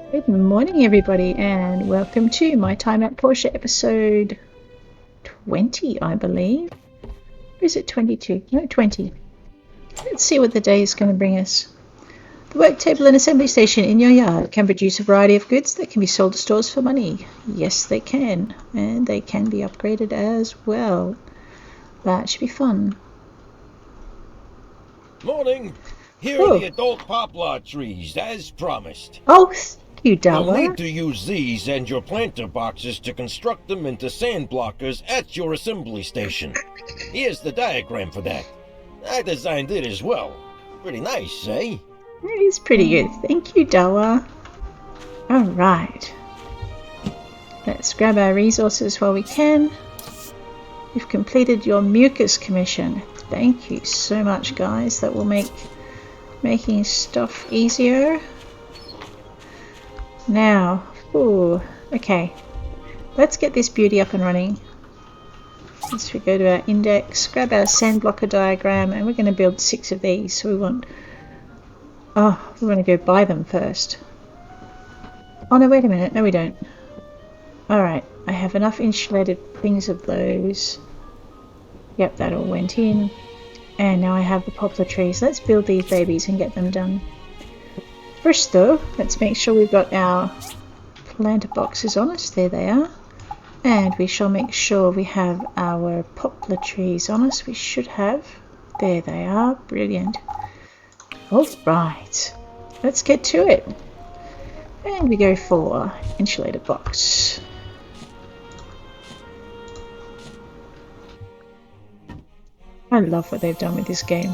Good morning, everybody, and welcome to my time at Portia episode 20, I believe. Or is it 22? No, 20. Let's see what the day is going to bring us. The work table and assembly station in your yard can produce a variety of goods that can be sold to stores for money. Yes, they can, and they can be upgraded as well. That should be fun. Morning. Here are the adult poplar trees, as promised. Oh, thank you, You'll Dawa. need to use these and your planter boxes to construct them into sandblockers at your assembly station. Here's the diagram for that. I designed it as well. Pretty nice, eh? That is pretty good. Thank you, Dawa. Alright. Let's grab our resources while we can. You've completed your mucus commission. Thank you so much, guys. That will make making stuff easier. Now, okay. Let's get this beauty up and running. Let's go to our index, grab our sandblocker diagram, and we're going to build 6 of these. So we want to go buy them first. Oh no, wait a minute. No, we don't. Alright, I have enough insulated things of those. Yep, that all went in. And now I have the poplar trees. Let's build these babies and get them done. First though, let's make sure we've got our planter boxes on us. There they are. And we shall make sure we have our poplar trees on us. We should have. There they are. Brilliant. Alright. Let's get to it. And we go for insulated box. I love what they've done with this game.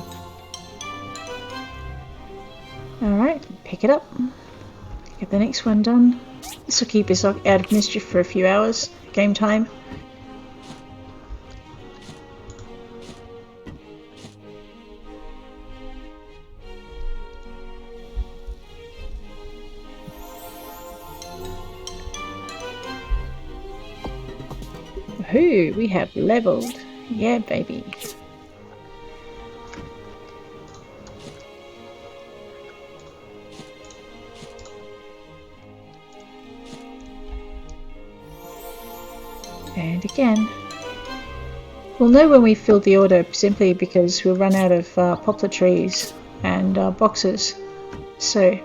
Alright, pick it up. Get the next one done. This will keep us out of mischief for a few hours. Game time. Woohoo! We have leveled. Yeah, baby. And again, we'll know when we filled the order simply because we'll run out of poplar trees and boxes. So,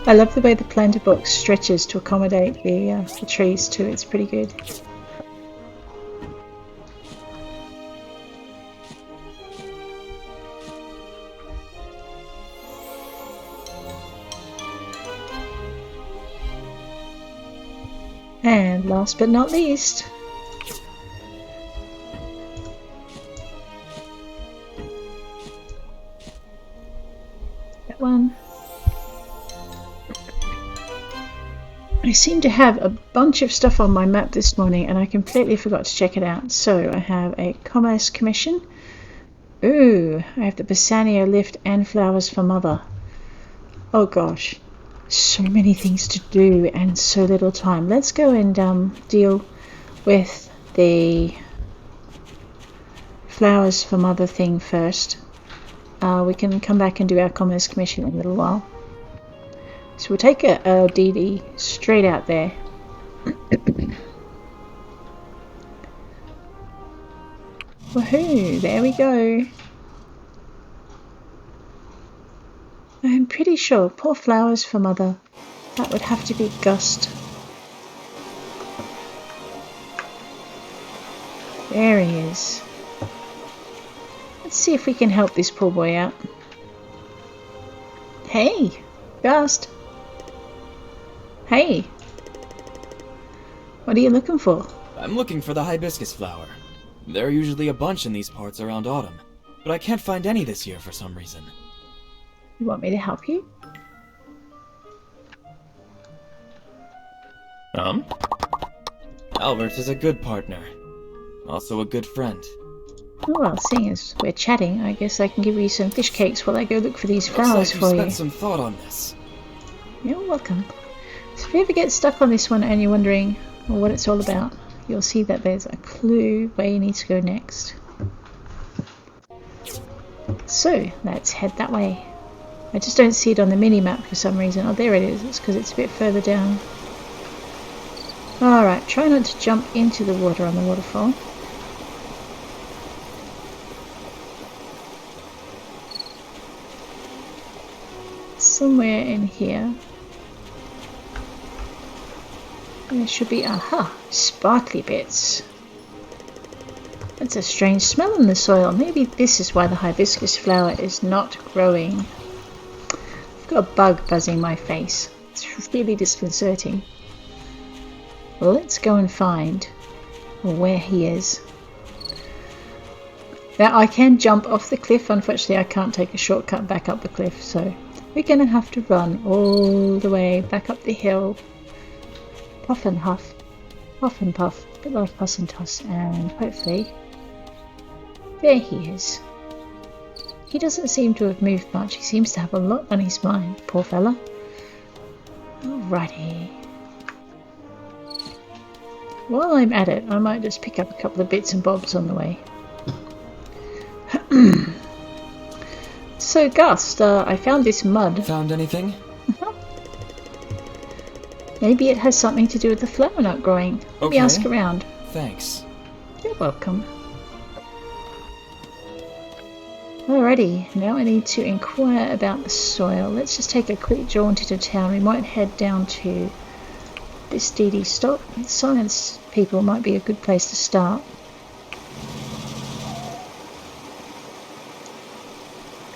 I love the way the planter box stretches to accommodate the trees too. It's pretty good. And last but not least, that one. I seem to have a bunch of stuff on my map this morning and I completely forgot to check it out. So I have a commerce commission. Ooh, I have the Bassanio lift and flowers for mother. Oh gosh. So many things to do and so little time. Let's go and deal with the flowers for mother thing first. We can come back and do our commerce commission in a little while. So we'll take a DD straight out there. Woohoo! There we go. I'm pretty sure poor flowers for mother. That would have to be Gust. There he is. Let's see if we can help this poor boy out. Hey, Gust. Hey. What are you looking for? I'm looking for the hibiscus flower. There are usually a bunch in these parts around autumn, but I can't find any this year for some reason. You want me to help you? Albert is a good partner. Also a good friend. Oh, well, seeing as we're chatting, I guess I can give you some fish cakes while I go look for these flowers for you. Looks like you spent some thought on this. You're welcome. So if you ever get stuck on this one and you're wondering what it's all about, you'll see that there's a clue where you need to go next. So let's head that way. I just don't see it on the mini-map for some reason. Oh, there it is. It's because it's a bit further down. Alright, try not to jump into the water on the waterfall. Somewhere in here there should be, aha, sparkly bits. That's a strange smell in the soil. Maybe this is why the hibiscus flower is not growing. I've got a bug buzzing my face. It's really disconcerting. Well, let's go and find where he is. Now I can jump off the cliff. Unfortunately I can't take a shortcut back up the cliff, so we're going to have to run all the way back up the hill. Puff and huff, puff and puff, a bit like puss and toss, and hopefully there he is. He doesn't seem to have moved much. He seems to have a lot on his mind, poor fella. Alrighty. While I'm at it, I might just pick up a couple of bits and bobs on the way. So, Gust, I found this mud. Found anything? Maybe it has something to do with the flower not growing. Let me ask around. Thanks. You're welcome. Alrighty, now I need to inquire about the soil. Let's just take a quick jaunt into town. We might head down to this DD stop. Science people might be a good place to start.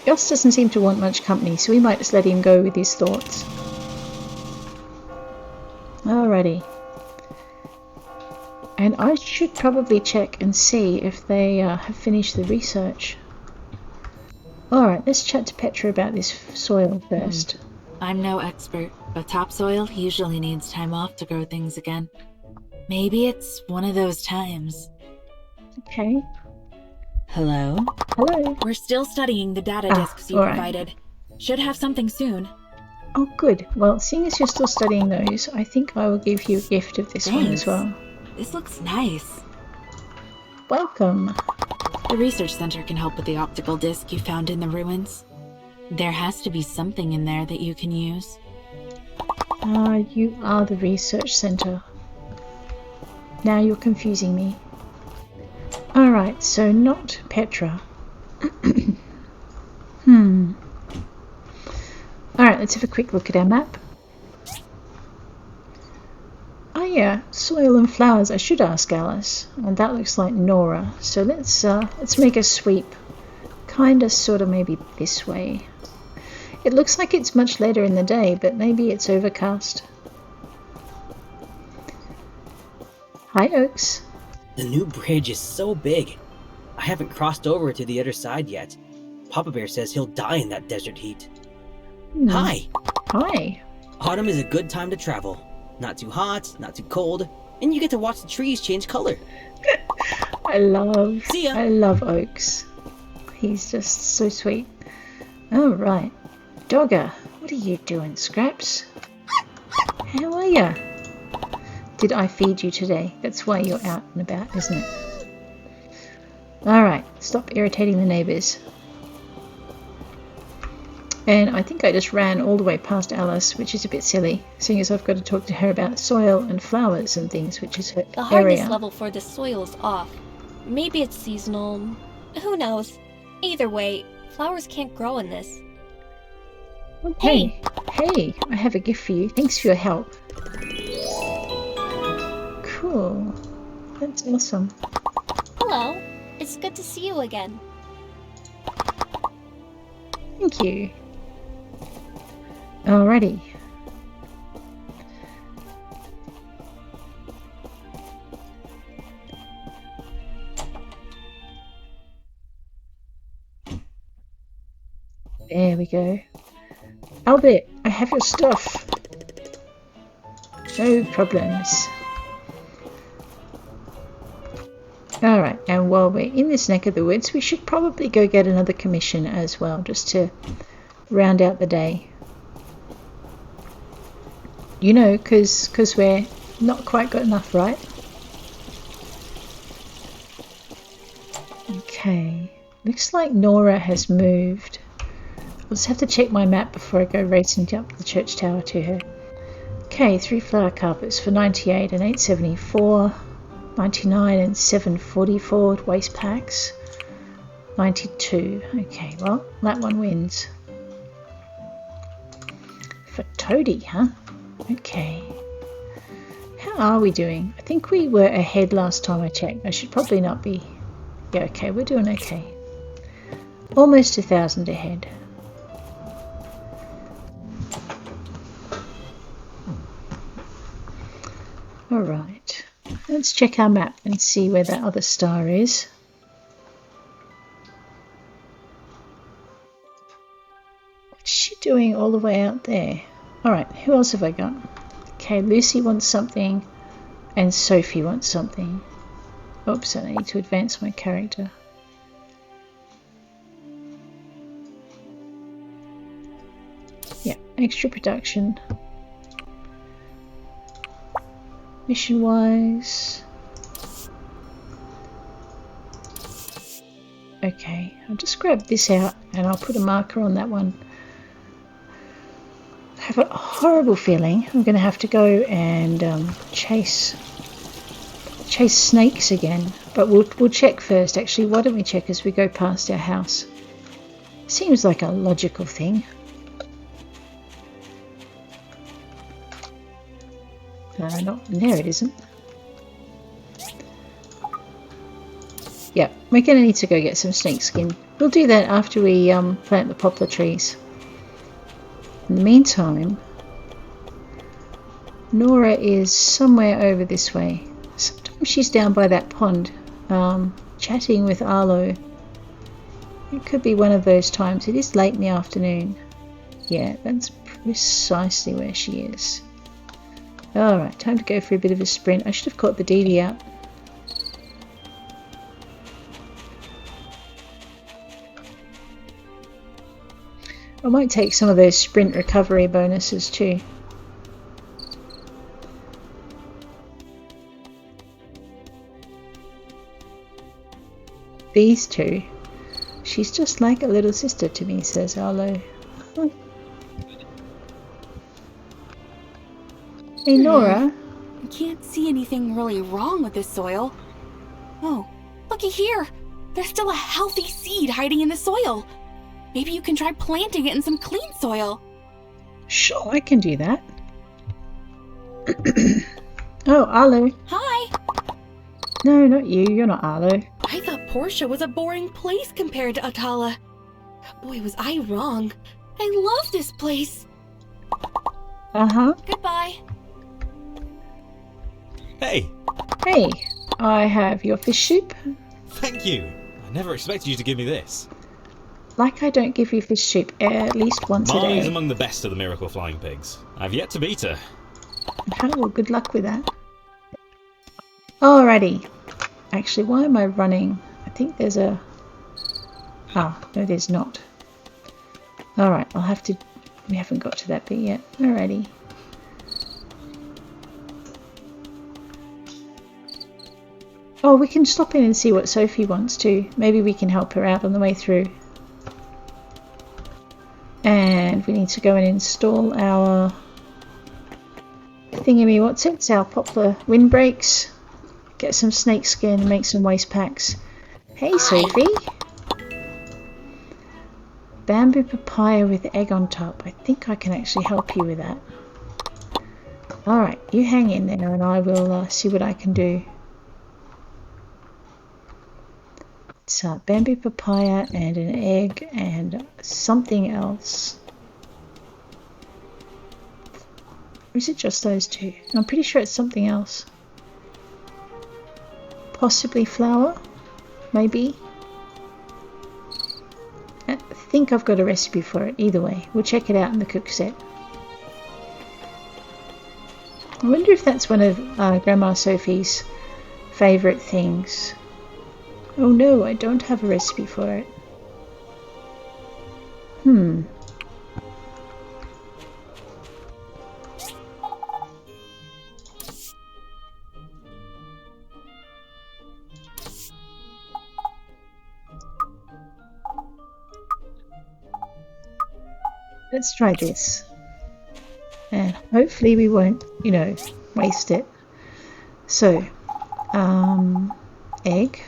Gus doesn't seem to want much company, so we might just let him go with his thoughts. Alrighty. And I should probably check and see if they have finished the research. Alright, let's chat to Petra about this soil first. I'm no expert, but topsoil usually needs time off to grow things again. Maybe it's one of those times. Okay. Hello? Hello. We're still studying the data disks you provided. Should have something soon. Oh, good. Well, seeing as you're still studying those, I think I will give you a gift of this one as well. This looks nice. Welcome. The research center can help with the optical disc you found in the ruins. There has to be something in there that you can use. You are the research center. Now you're confusing me. Alright, so not Petra. Alright, let's have a quick look at our map. Oh yeah, soil and flowers. I should ask Alice. And that looks like Nora. So let's make a sweep. Kinda, sorta, maybe this way. It looks like it's much later in the day, but maybe it's overcast. Hi, Oaks. The new bridge is so big. I haven't crossed over to the other side yet. Papa Bear says he'll die in that desert heat. Hi! Hi. Autumn is a good time to travel. Not too hot, not too cold, and you get to watch the trees change color. I love Oaks. He's just so sweet. Alright. Dogger, what are you doing, Scraps? How are ya? Did I feed you today? That's why you're out and about, isn't it? Alright, stop irritating the neighbours. And I think I just ran all the way past Alice, which is a bit silly, seeing as I've got to talk to her about soil and flowers and things, which is her The hardness area. level for the soil is off. Maybe it's seasonal. Who knows? Either way, flowers can't grow in this. Hey, I have a gift for you. Thanks for your help. Cool. That's awesome. Hello. It's good to see you again. Thank you. Alrighty. There we go. Albert, I have your stuff. No problems. Alright, and while we're in this neck of the woods, we should probably go get another commission as well, just to round out the day. You know, because we're not quite got enough, right? Okay. Looks like Nora has moved. I'll just have to check my map before I go racing up the church tower to her. Okay, 3 flower carpets for 98 and 874, 99 and 744 waste packs, 92. Okay, well, that one wins. For Toadie, huh? Okay. How are we doing? I think we were ahead last time I checked. I should probably not be. Yeah, okay, we're doing okay. Almost 1,000 ahead. Alright, let's check our map and see where that other star is. What's she doing all the way out there? Alright, who else have I got? Okay, Lucy wants something and Sophie wants something. Oops, I need to advance my character. Yeah, extra production. Mission wise. Okay, I'll just grab this out and I'll put a marker on that one. I have a horrible feeling I'm going to have to go and chase snakes again. But we'll check first. Actually, why don't we check as we go past our house? Seems like a logical thing. Not there. It isn't. Yeah, we're going to need to go get some snake skin. We'll do that after we plant the poplar trees. In the meantime, Nora is somewhere over this way. Sometimes she's down by that pond, chatting with Arlo. It could be one of those times. It is late in the afternoon. Yeah, that's precisely where she is. Alright, time to go for a bit of a sprint. I should have caught the Dee out. I might take some of those sprint recovery bonuses too. These two. She's just like a little sister to me, says Arlo. Hey Nora. I can't see anything really wrong with this soil. Oh, looky here! There's still a healthy seed hiding in the soil. Maybe you can try planting it in some clean soil. Sure, I can do that. Oh, Arlo. Hi! No, not you. You're not Arlo. I thought Portia was a boring place compared to Atala. Boy, was I wrong. I love this place. Uh-huh. Goodbye. Hey! Hey, I have your fish soup. Thank you! I never expected you to give me this. Like I don't give you fish soup at least once a Marley's day. among the best of the miracle flying pigs. I've yet to beat her. Oh, well, good luck with that. Alrighty. Actually, why am I running? I think there's a... Ah, no there's not. Alright, I'll have to... We haven't got to that bit yet. Alrighty. Oh, we can stop in and see what Sophie wants too. Maybe we can help her out on the way through. And we need to go and install our thingy, what's it? It's our poplar windbreaks. Get some snake skin and make some waste packs. Hey Sophie! Bamboo papaya with egg on top. I think I can actually help you with that. Alright, you hang in there and I will see what I can do. It's bamboo papaya and an egg and something else. Or is it just those two? I'm pretty sure it's something else. Possibly flour? Maybe? I think I've got a recipe for it. Either way, we'll check it out in the cook set. I wonder if that's one of Grandma Sophie's favourite things. Oh no, I don't have a recipe for it. let's try this. And hopefully we won't, you know, waste it. So, egg,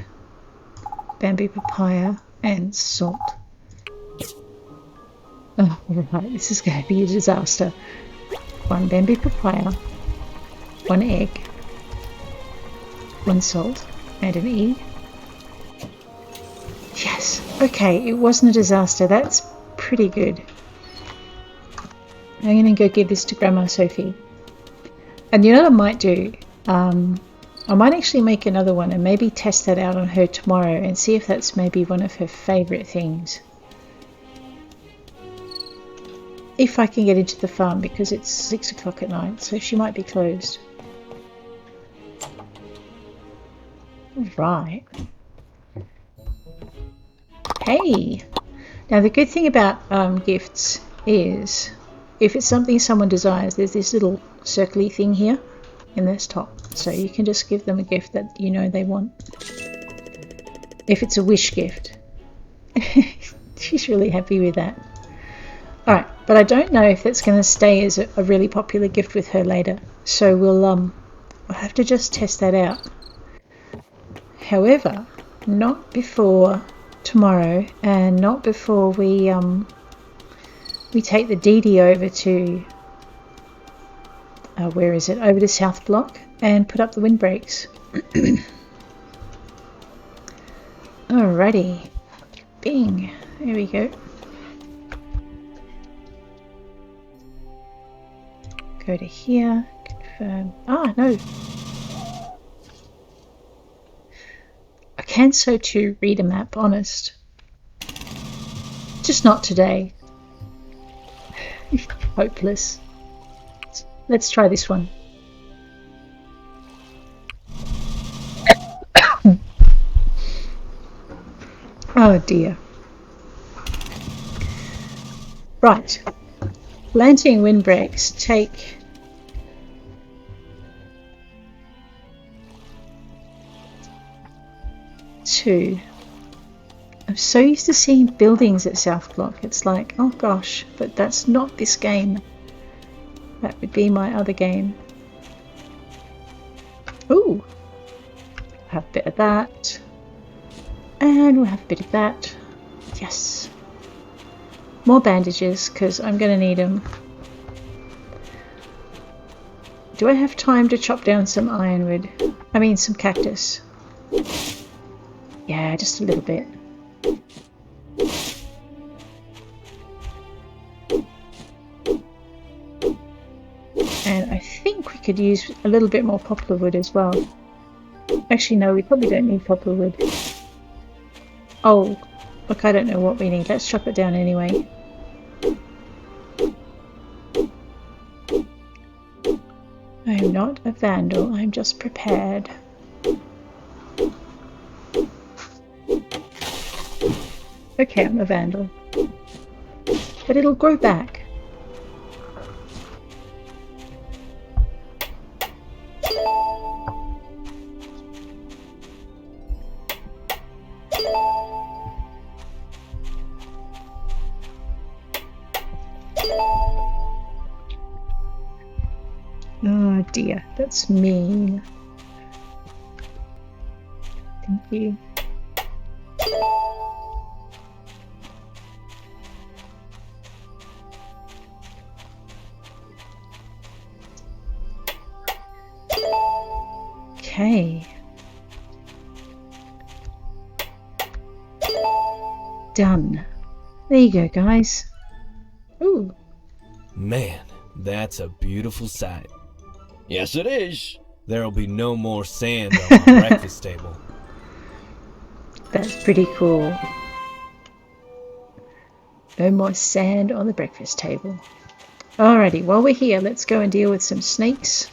bamboo papaya, and salt. Oh, right, this is going to be a disaster. 1 bamboo papaya, 1 egg, 1 salt, and an egg. Yes, okay, it wasn't a disaster. That's pretty good. I'm going to go give this to Grandma Sophie. And you know what I might do? I might actually make another one and maybe test that out on her tomorrow and see if that's maybe one of her favourite things. If I can get into the farm, because it's 6 o'clock at night, so she might be closed. Right. Hey! Now the good thing about gifts is, if it's something someone desires, there's this little circly thing here in this top. So you can just give them a gift that you know they want. If it's a wish gift. She's really happy with that. Alright, but I don't know if that's going to stay as a really popular gift with her later. So we'll have to just test that out. However, not before tomorrow, and not before we take the DD over to where is it? Over to South Block and put up the windbreaks. Alrighty, bing. There we go. Go to here. Confirm. Ah, no. I can so too read a map, honest. Just not today. Hopeless. Let's try this one. Oh dear. Right. Planting windbreaks take two. I'm so used to seeing buildings at South Block. It's like, oh gosh, but that's not this game. That would be my other game. Ooh. Have a bit of that. And we'll have a bit of that. Yes. More bandages, because I'm going to need them. Do I have time to chop down some ironwood? I mean, some cactus. Yeah, just a little bit. And I think we could use a little bit more poplar wood as well. Actually, no, we probably don't need poplar wood. Oh, look, I don't know what we need. Let's chop it down anyway. I am not a vandal, I'm just prepared. Okay, I'm a vandal. But it'll grow back. Oh dear, that's mean. Thank you. Okay. Done. There you go, guys. Ooh. Man, that's a beautiful sight. Yes, it is. There'll be no more sand on my breakfast table. That's pretty cool. No more sand on the breakfast table. Alrighty, while we're here, let's go and deal with some snakes.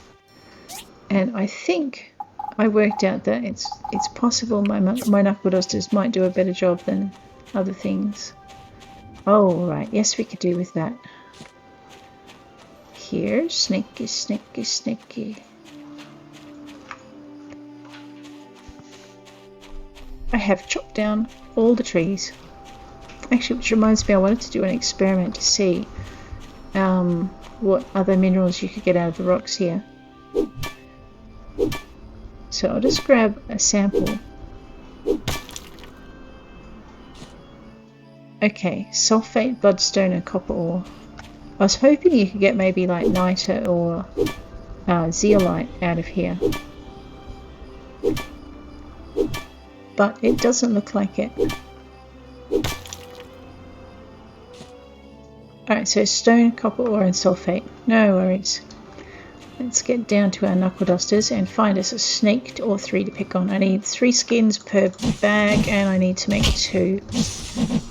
And I think I worked out that it's possible my knuckle dusters might do a better job than other things. Oh, right. Yes, we could do with that. Here, snaky, snaky, snaky. I have chopped down all the trees. Actually, which reminds me, I wanted to do an experiment to see what other minerals you could get out of the rocks here. So I'll just grab a sample. Okay, sulfate, bloodstone and copper ore. I was hoping you could get maybe like niter or zeolite out of here. But it doesn't look like it. Alright, so stone, copper ore and sulfate. No worries. Let's get down to our knuckle dusters and find us a snake or 3 to pick on. I need 3 skins per bag and I need to make 2.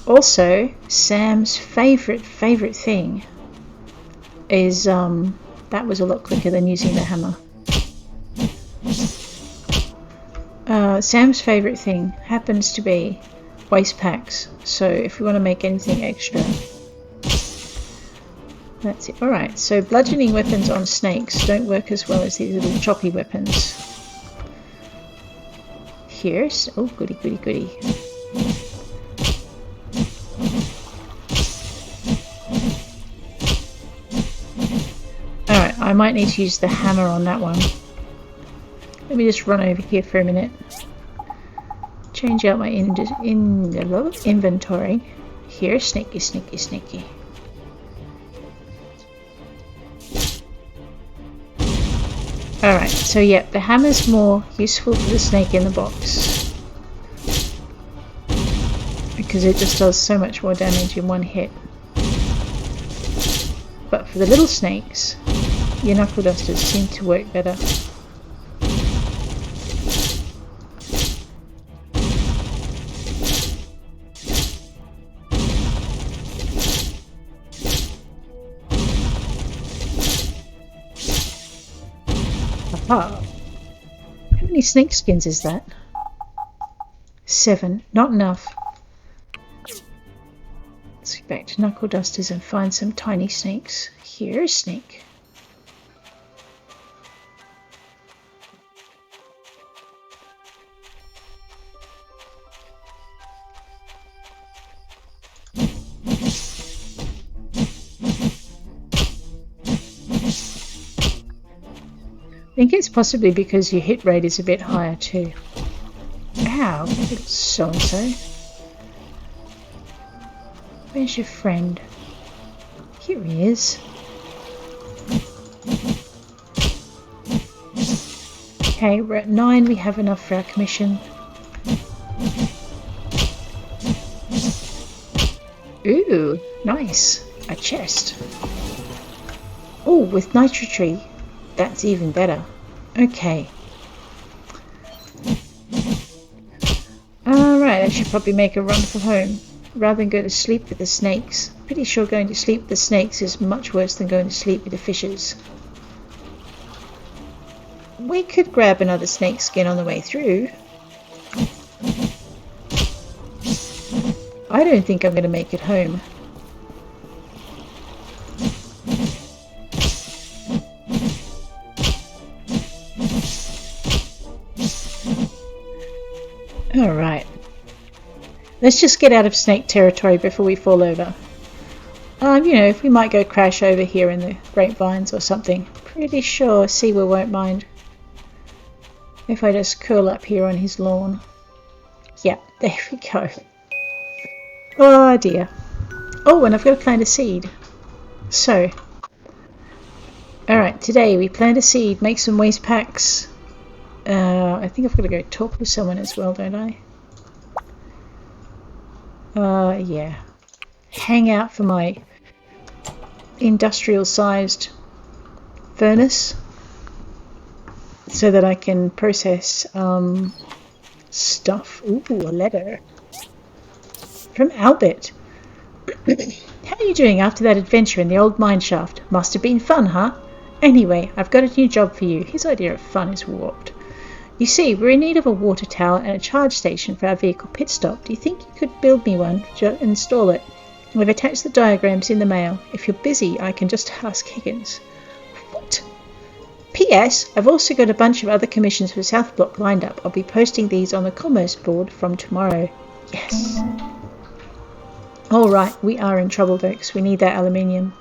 Also, Sam's favourite thing is, that was a lot quicker than using the hammer. Sam's favourite thing happens to be waste packs. So if we want to make anything extra, that's it. Alright, so bludgeoning weapons on snakes don't work as well as these little choppy weapons. Here's... oh, goody, goody, goody. Alright, I might need to use the hammer on that one. Let me just run over here for a minute. Change out my inventory. Here, sneaky, sneaky, sneaky. Alright, so yeah, the hammer's more useful for the snake in the box. Because it just does so much more damage in one hit. But for the little snakes, your knuckle dusters seem to work better. Aha! How many snake skins is that? 7. Not enough. Let's go back to knuckle dusters and find some tiny snakes. Here's snake. I think it's possibly because your hit rate is a bit higher too. Ow, little so-and-so. Where's your friend? Here he is. Okay, we're at 9. We have enough for our commission. Ooh, nice. A chest. Oh, with nitrotree. That's even better. Okay. Alright, I should probably make a run for home rather than go to sleep with the snakes. Pretty sure going to sleep with the snakes is much worse than going to sleep with the fishes. We could grab another snake skin on the way through. I don't think I'm going to make it home. Alright. Let's just get out of snake territory before we fall over. You know, if we might go crash over here in the grapevines or something. Pretty sure Siwa won't mind if I just curl up here on his lawn. Yep, there we go. Oh dear. Oh, and I've got to plant a seed. So, alright, today we plant a seed, make some waste packs. I think I've got to go talk with someone as well, don't I? Yeah. Hang out for my industrial-sized furnace so that I can process stuff. Ooh, a letter from Albert. How are you doing after that adventure in the old mine shaft? Must have been fun, huh? Anyway, I've got a new job for you. His idea of fun is warped. You see, we're in need of a water tower and a charge station for our vehicle pit stop. Do you think you could build me one and install it? I've attached the diagrams in the mail. If you're busy, I can just ask Higgins. What? P.S. I've also got a bunch of other commissions for South Block lined up. I'll be posting these on the commerce board from tomorrow. Yes. Alright, we are in trouble, folks. We need that aluminium.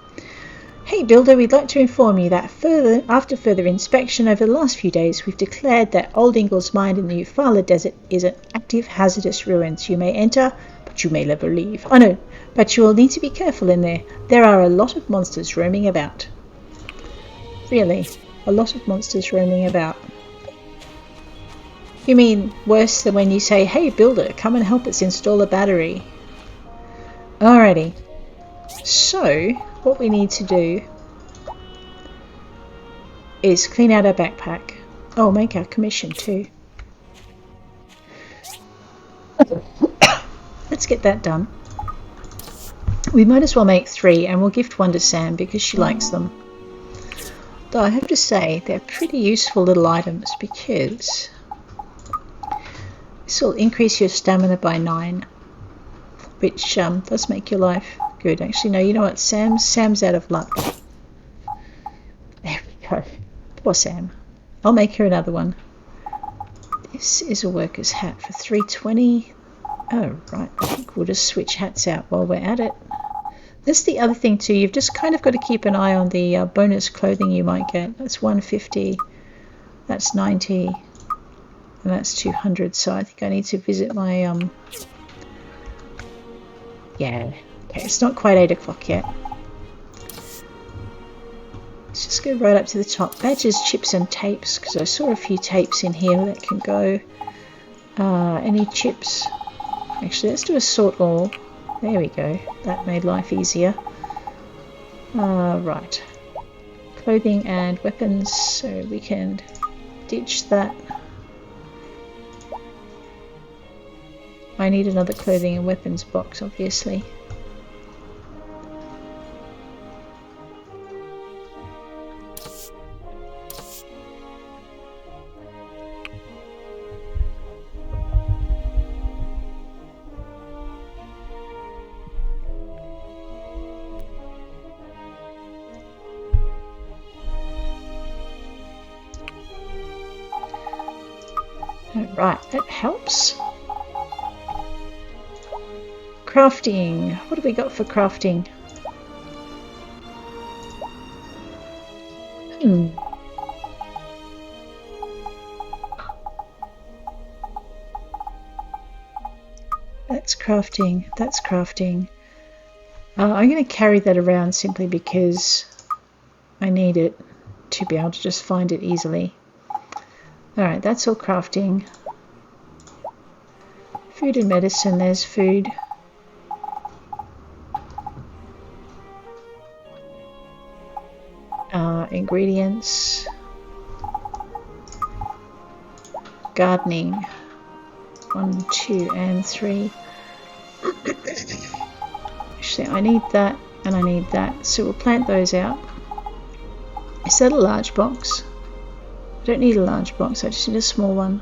Hey Builder, we'd like to inform you that after further inspection over the last few days, we've declared that Old Ingle's mine in the Eufaula Desert is an active hazardous ruins. You may enter, but you may never leave. Oh no, but you will need to be careful in there. There are a lot of monsters roaming about. Really, a lot of monsters roaming about. You mean worse than when you say, hey Builder, come and help us install a battery. Alrighty. So, what we need to do is clean out our backpack. Oh, make our commission too. Let's get that done. We might as well make 3 and we'll gift 1 to Sam because she likes them. Though I have to say they're pretty useful little items because this will increase your stamina by 9, which does make your life good. Actually, no, you know what? Sam's out of luck. There we go. Poor Sam. I'll make her another one. This is a worker's hat for 320. Oh, right. I think we'll just switch hats out while we're at it. That's the other thing too. You've just kind of got to keep an eye on the bonus clothing you might get. That's 150. That's 90. And that's 200. So I think I need to visit my... Yeah. Okay, it's not quite 8 o'clock yet. Let's just go right up to the top. Badges, chips and tapes, because I saw a few tapes in here that can go. Any chips? Actually, let's do a sort all. There we go. That made life easier. Right. Clothing and weapons, so we can ditch that. I need another clothing and weapons box, obviously. Right, that helps. Crafting. What have we got for crafting? That's crafting. That's crafting. I'm going to carry that around simply because I need it to be able to just find it easily. Alright, that's all crafting. Food and medicine, there's food. Ingredients. Gardening. 1, 2, and 3. Actually, I need that and I need that. So we'll plant those out. Is that a large box? I don't need a large box, I just need a small one.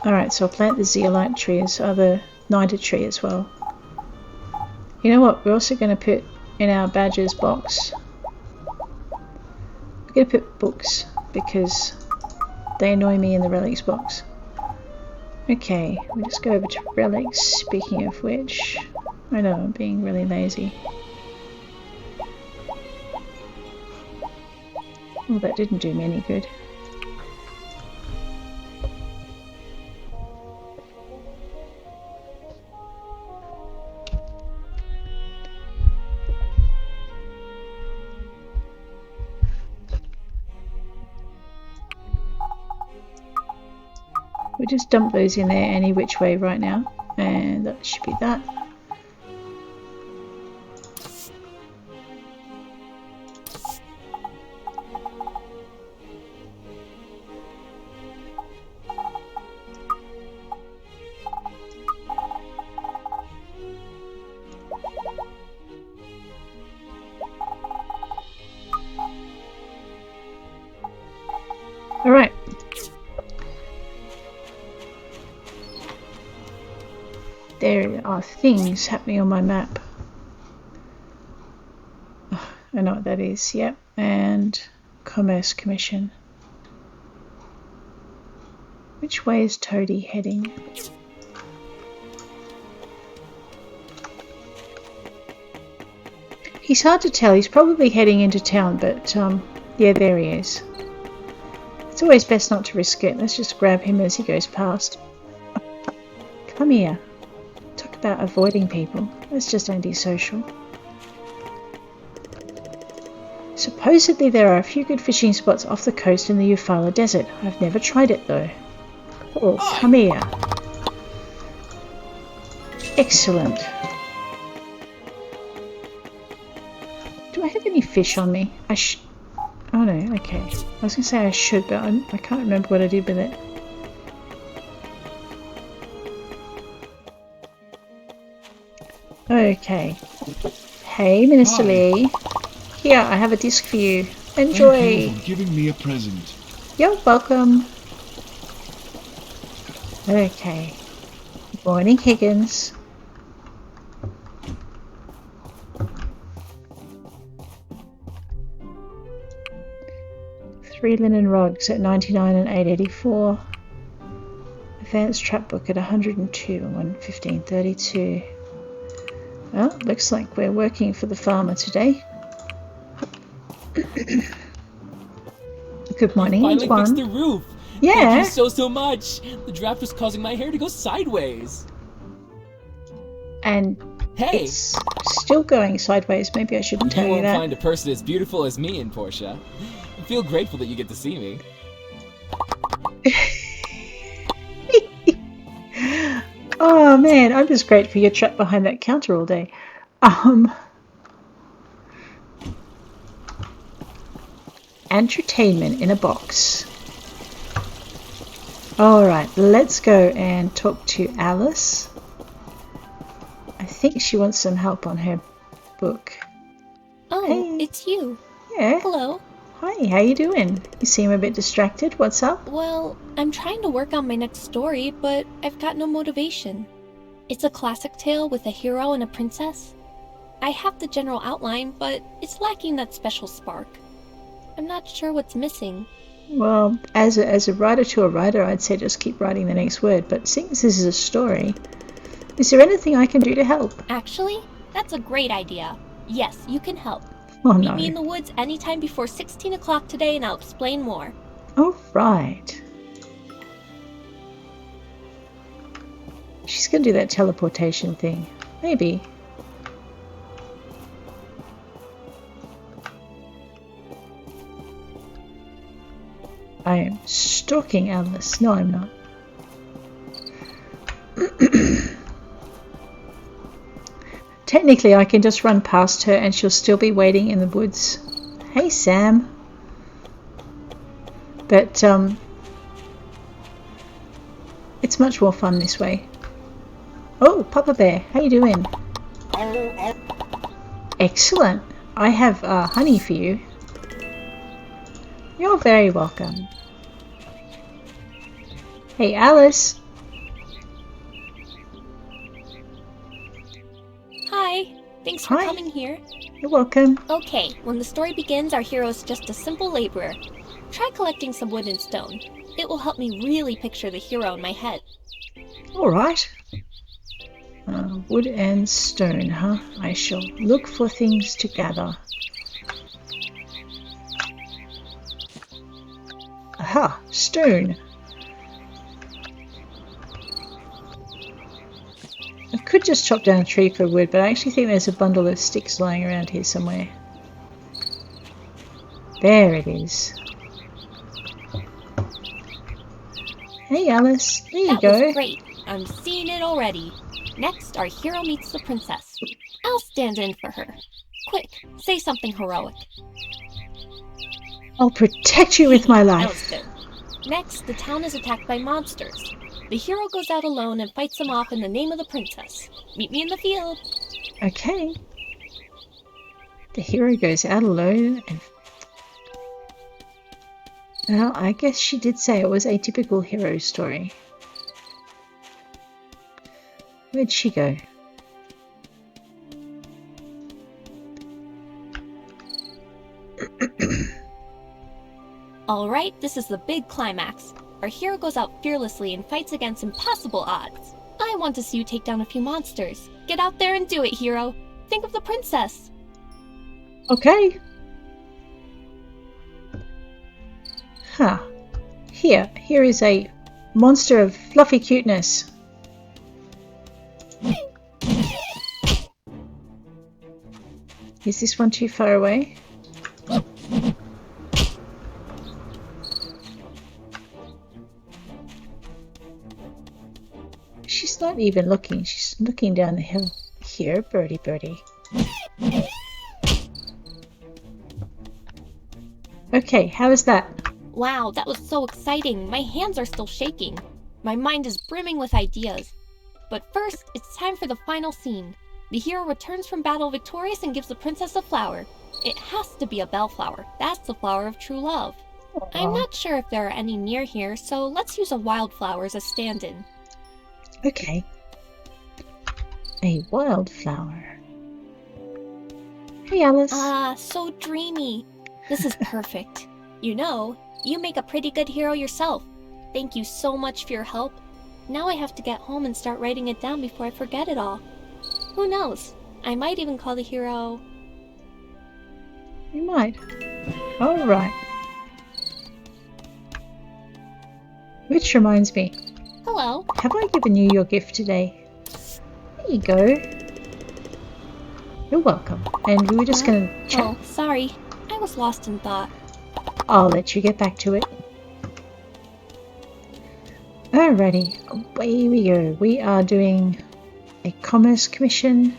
Alright, so I'll plant the zeolite tree as the niter tree as well. You know what, we're also going to put in our badges box. We're going to put books because they annoy me in the relics box. Okay, we'll just go over to relics, speaking of which. I know, I'm being really lazy. Well, that didn't do me any good. We'll just dump those in there any which way right now, and that should be that. Alright. There are things happening on my map. Oh, I know what that is, yep. And Commerce Commission. Which way is Toady heading? He's hard to tell. He's probably heading into town, but yeah, there he is. It's always best not to risk it. Let's just grab him as he goes past. Come here. Talk about avoiding people. That's just antisocial. Supposedly there are a few good fishing spots off the coast in the Eufaula Desert. I've never tried it though. Oh, come here. Excellent. Do I have any fish on me? Oh no, okay. I was going to say I should, but I can't remember what I did with it. Okay. Hey, Minister Lee. Here, I have a disc for you. Enjoy. Thank you for giving me a present. You're welcome. Okay. Good morning, Higgins. Three linen rods at 99 and 884. Advanced trap book at 102 and 115.32. Well, looks like we're working for the farmer today. Good morning, Finally Antoine. fixed the roof. Yeah. Thank you so much. The draft was causing my hair to go sideways. And hey, it's still going sideways. Maybe I shouldn't tell you won't that. find a person as beautiful as me in Portia. I feel grateful that you get to see me. Oh man, I'm just grateful you're trapped behind that counter all day. Entertainment in a box. Alright, let's go and talk to Alice. I think she wants some help on her book. Oh, hey. It's you. Yeah. Hello. Hi, how you doing? You seem a bit distracted. What's up? Well, I'm trying to work on my next story, but I've got no motivation. It's a classic tale with a hero and a princess. I have the general outline, but it's lacking that special spark. I'm not sure what's missing. Well, as a writer to a writer, I'd say just keep writing the next word, but seeing as this is a story, is there anything I can do to help? Actually, that's a great idea. Yes, you can help. Oh Meet no. me in the woods anytime before 16 o'clock today and I'll explain more. Oh, right. She's going to do that teleportation thing. Maybe. I am stalking Alice. No, I'm not. Technically, I can just run past her and she'll still be waiting in the woods. Hey, Sam. But, it's much more fun this way. Oh, Papa Bear, how you doing? Excellent. I have honey for you. You're very welcome. Hey, Alice. Hi. Thanks for Hi. coming here. You're welcome. Okay, when the story begins, our hero is just a simple laborer. Try collecting some wood and stone. It will help me really picture the hero in my head. Alright. Wood and stone, huh? I shall look for things to gather. Aha! Stone! I could just chop down a tree for wood, but I actually think there's a bundle of sticks lying around here somewhere. There it is. Hey Alice, there you go. That was great. I'm seeing it already. Next, our hero meets the princess. I'll stand in for her. Quick, say something heroic. I'll protect you with my That was life. good. Next, the town is attacked by monsters. The hero goes out alone and fights them off in the name of the princess. Meet me in the field. Okay. The hero goes out alone and... Well, I guess she did say it was a typical hero story. Where'd she go? Alright, this is the big climax. Our hero goes out fearlessly and fights against impossible odds. I want to see you take down a few monsters. Get out there and do it, hero. Think of the princess. Okay. Huh. Here is a monster of fluffy cuteness. Is this one too far away? She's not even looking. She's looking down the hill. Here, birdie, birdie. Okay, how is that? Wow, that was so exciting. My hands are still shaking. My mind is brimming with ideas. But first, it's time for the final scene. The hero returns from battle victorious and gives the princess a flower. It has to be a bellflower. That's the flower of true love. I'm not sure if there are any near here, so let's use a wildflower as a stand-in. Okay. A wildflower. Hey, Alice. Ah, so dreamy. This is perfect. You know, you make a pretty good hero yourself. Thank you so much for your help. Now I have to get home and start writing it down before I forget it all. Who knows? I might even call the hero... You might. Alright. Which reminds me. Hello. Have I given you your gift today? There you go. You're welcome. And we were just going to chat. Oh, sorry. I was lost in thought. I'll let you get back to it. Alrighty, away we go. We are doing a commerce commission.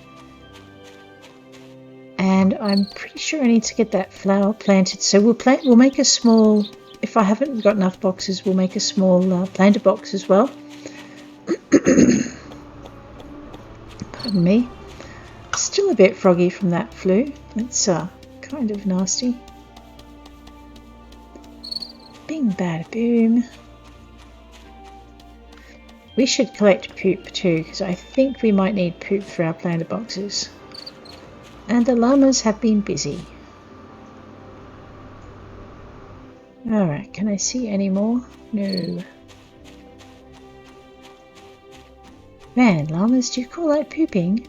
And I'm pretty sure I need to get that flower planted. So we'll make a small, if I haven't got enough boxes, we'll make a small planter box as well. Pardon me. Still a bit froggy from that flu. It's kind of nasty. Bing bada boom. We should collect poop too, because I think we might need poop for our planter boxes. And the llamas have been busy. Alright, can I see any more? No. Man, llamas, do you call that pooping?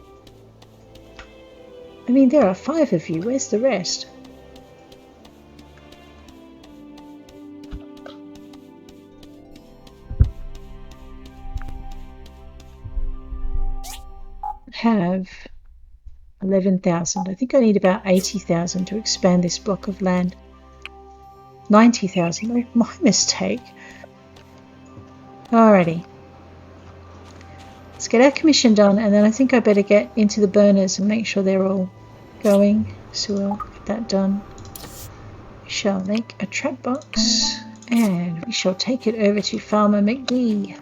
I mean, there are 5 of you. Where's the rest? Have 11,000. I think I need about 80,000 to expand this block of land. 90,000. Oh, my mistake. Alrighty. Let's get our commission done, and then I think I better get into the burners and make sure they're all going. So we'll get that done. We shall make a trap box, and we shall take it over to Farmer McGee.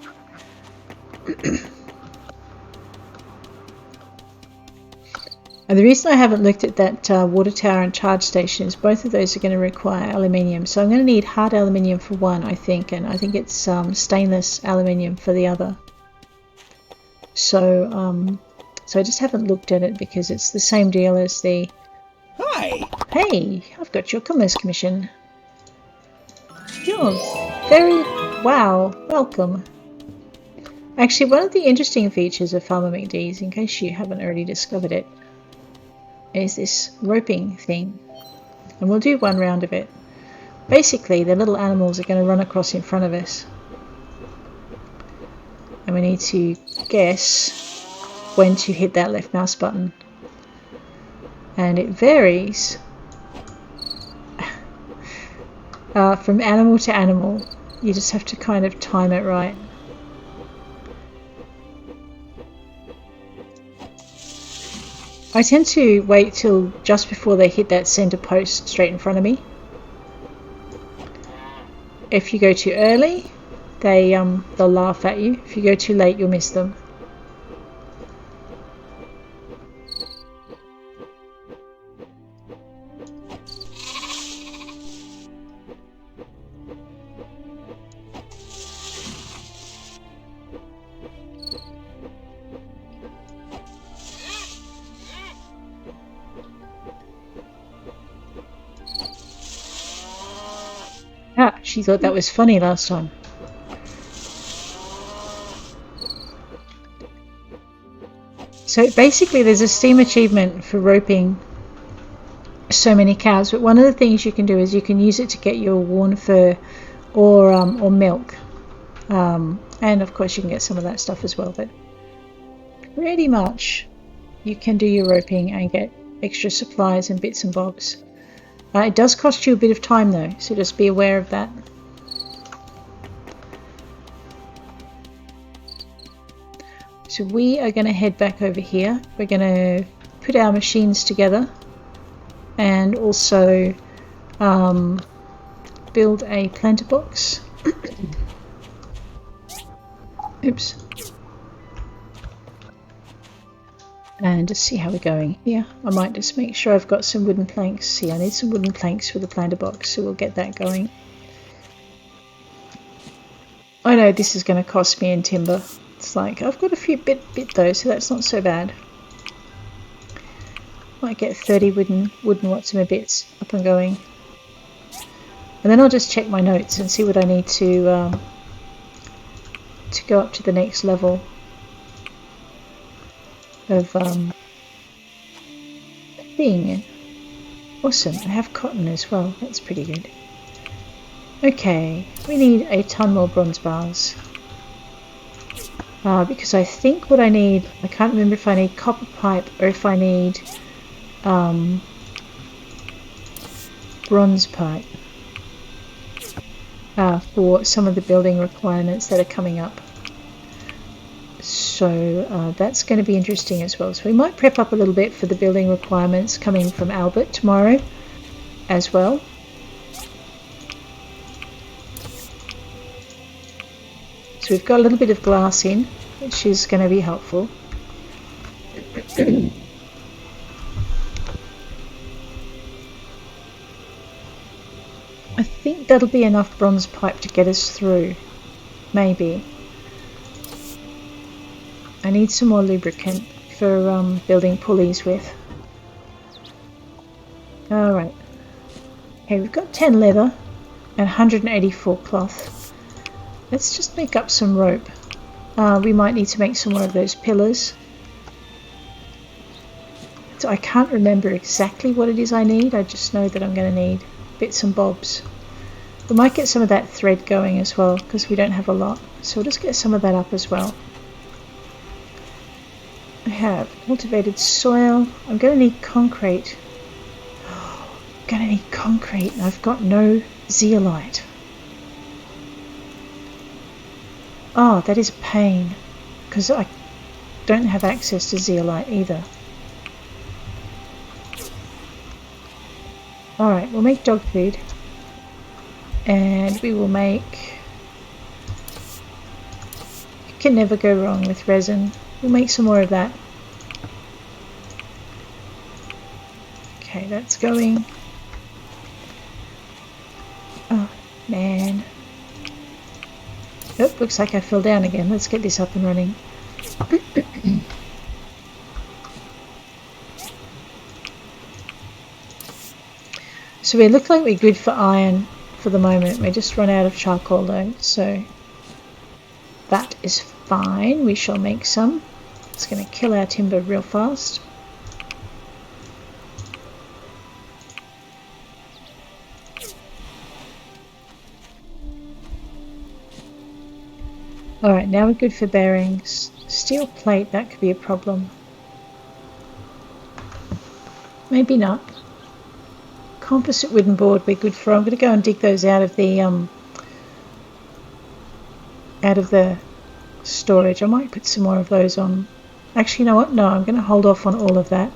And the reason I haven't looked at that water tower and charge station is both of those are going to require aluminium. So I'm going to need hard aluminium for one, I think, and I think it's stainless aluminium for the other. So I just haven't looked at it because it's the same deal as the... Hi! Hey, I've got your commerce commission. You're very... Wow, welcome. Actually, one of the interesting features of Farmer McDee's, in case you haven't already discovered it, is this roping thing. And we'll do one round of it. Basically, the little animals are going to run across in front of us. And we need to guess when to hit that left mouse button. And it varies from animal to animal. You just have to kind of time it right. I tend to wait till just before they hit that center post straight in front of me. If you go too early, they'll laugh at you. If you go too late, you'll miss them. Ah, she thought that was funny last time. So basically there's a Steam achievement for roping so many cows. But one of the things you can do is you can use it to get your worn fur or milk, and of course you can get some of that stuff as well. But pretty much you can do your roping and get extra supplies and bits and bobs. It does cost you a bit of time though, so just be aware of that. So we are going to head back over here. We're going to put our machines together and also build a planter box. Oops. And just see how we're going here. I might just make sure I've got some wooden planks. See, I need some wooden planks for the planter box, so we'll get that going. I know this is going to cost me in timber. It's like, I've got a few bit though, so that's not so bad. Might get 30 wooden bits up and going. And then I'll just check my notes and see what I need to go up to the next level of thing. Awesome, I have cotton as well, that's pretty good. Okay, we need a ton more bronze bars. Because I think what I need, I can't remember if I need copper pipe or if I need bronze pipe for some of the building requirements that are coming up. So that's going to be interesting as well. So we might prep up a little bit for the building requirements coming from Albert tomorrow as well. So we've got a little bit of glass in, which is going to be helpful. I think that'll be enough bronze pipe to get us through, maybe. I need some more lubricant for building pulleys with. Alright. Okay, we've got 10 leather and 184 cloth. Let's just make up some rope. We might need to make some more of those pillars. So I can't remember exactly what it is I need, I just know that I'm going to need bits and bobs. We might get some of that thread going as well, because we don't have a lot. So we'll just get some of that up as well. I have cultivated soil. I'm going to need concrete. I'm going to need concrete, and I've got no zeolite. Oh, that is a pain, because I don't have access to zeolite either. Alright, we'll make dog food. And we will make... You can never go wrong with resin. We'll make some more of that. Okay, that's going. Oh, man. Oh, looks like I fell down again. Let's get this up and running. So we look like we're good for iron for the moment. We just run out of charcoal though, so that is fine. We shall make some. It's going to kill our timber real fast. Alright, now we're good for bearings. Steel plate, that could be a problem. Maybe not. Composite wooden board we're good for. I'm going to go and dig those out of the storage. I might put some more of those on. Actually, you know what? No, I'm going to hold off on all of that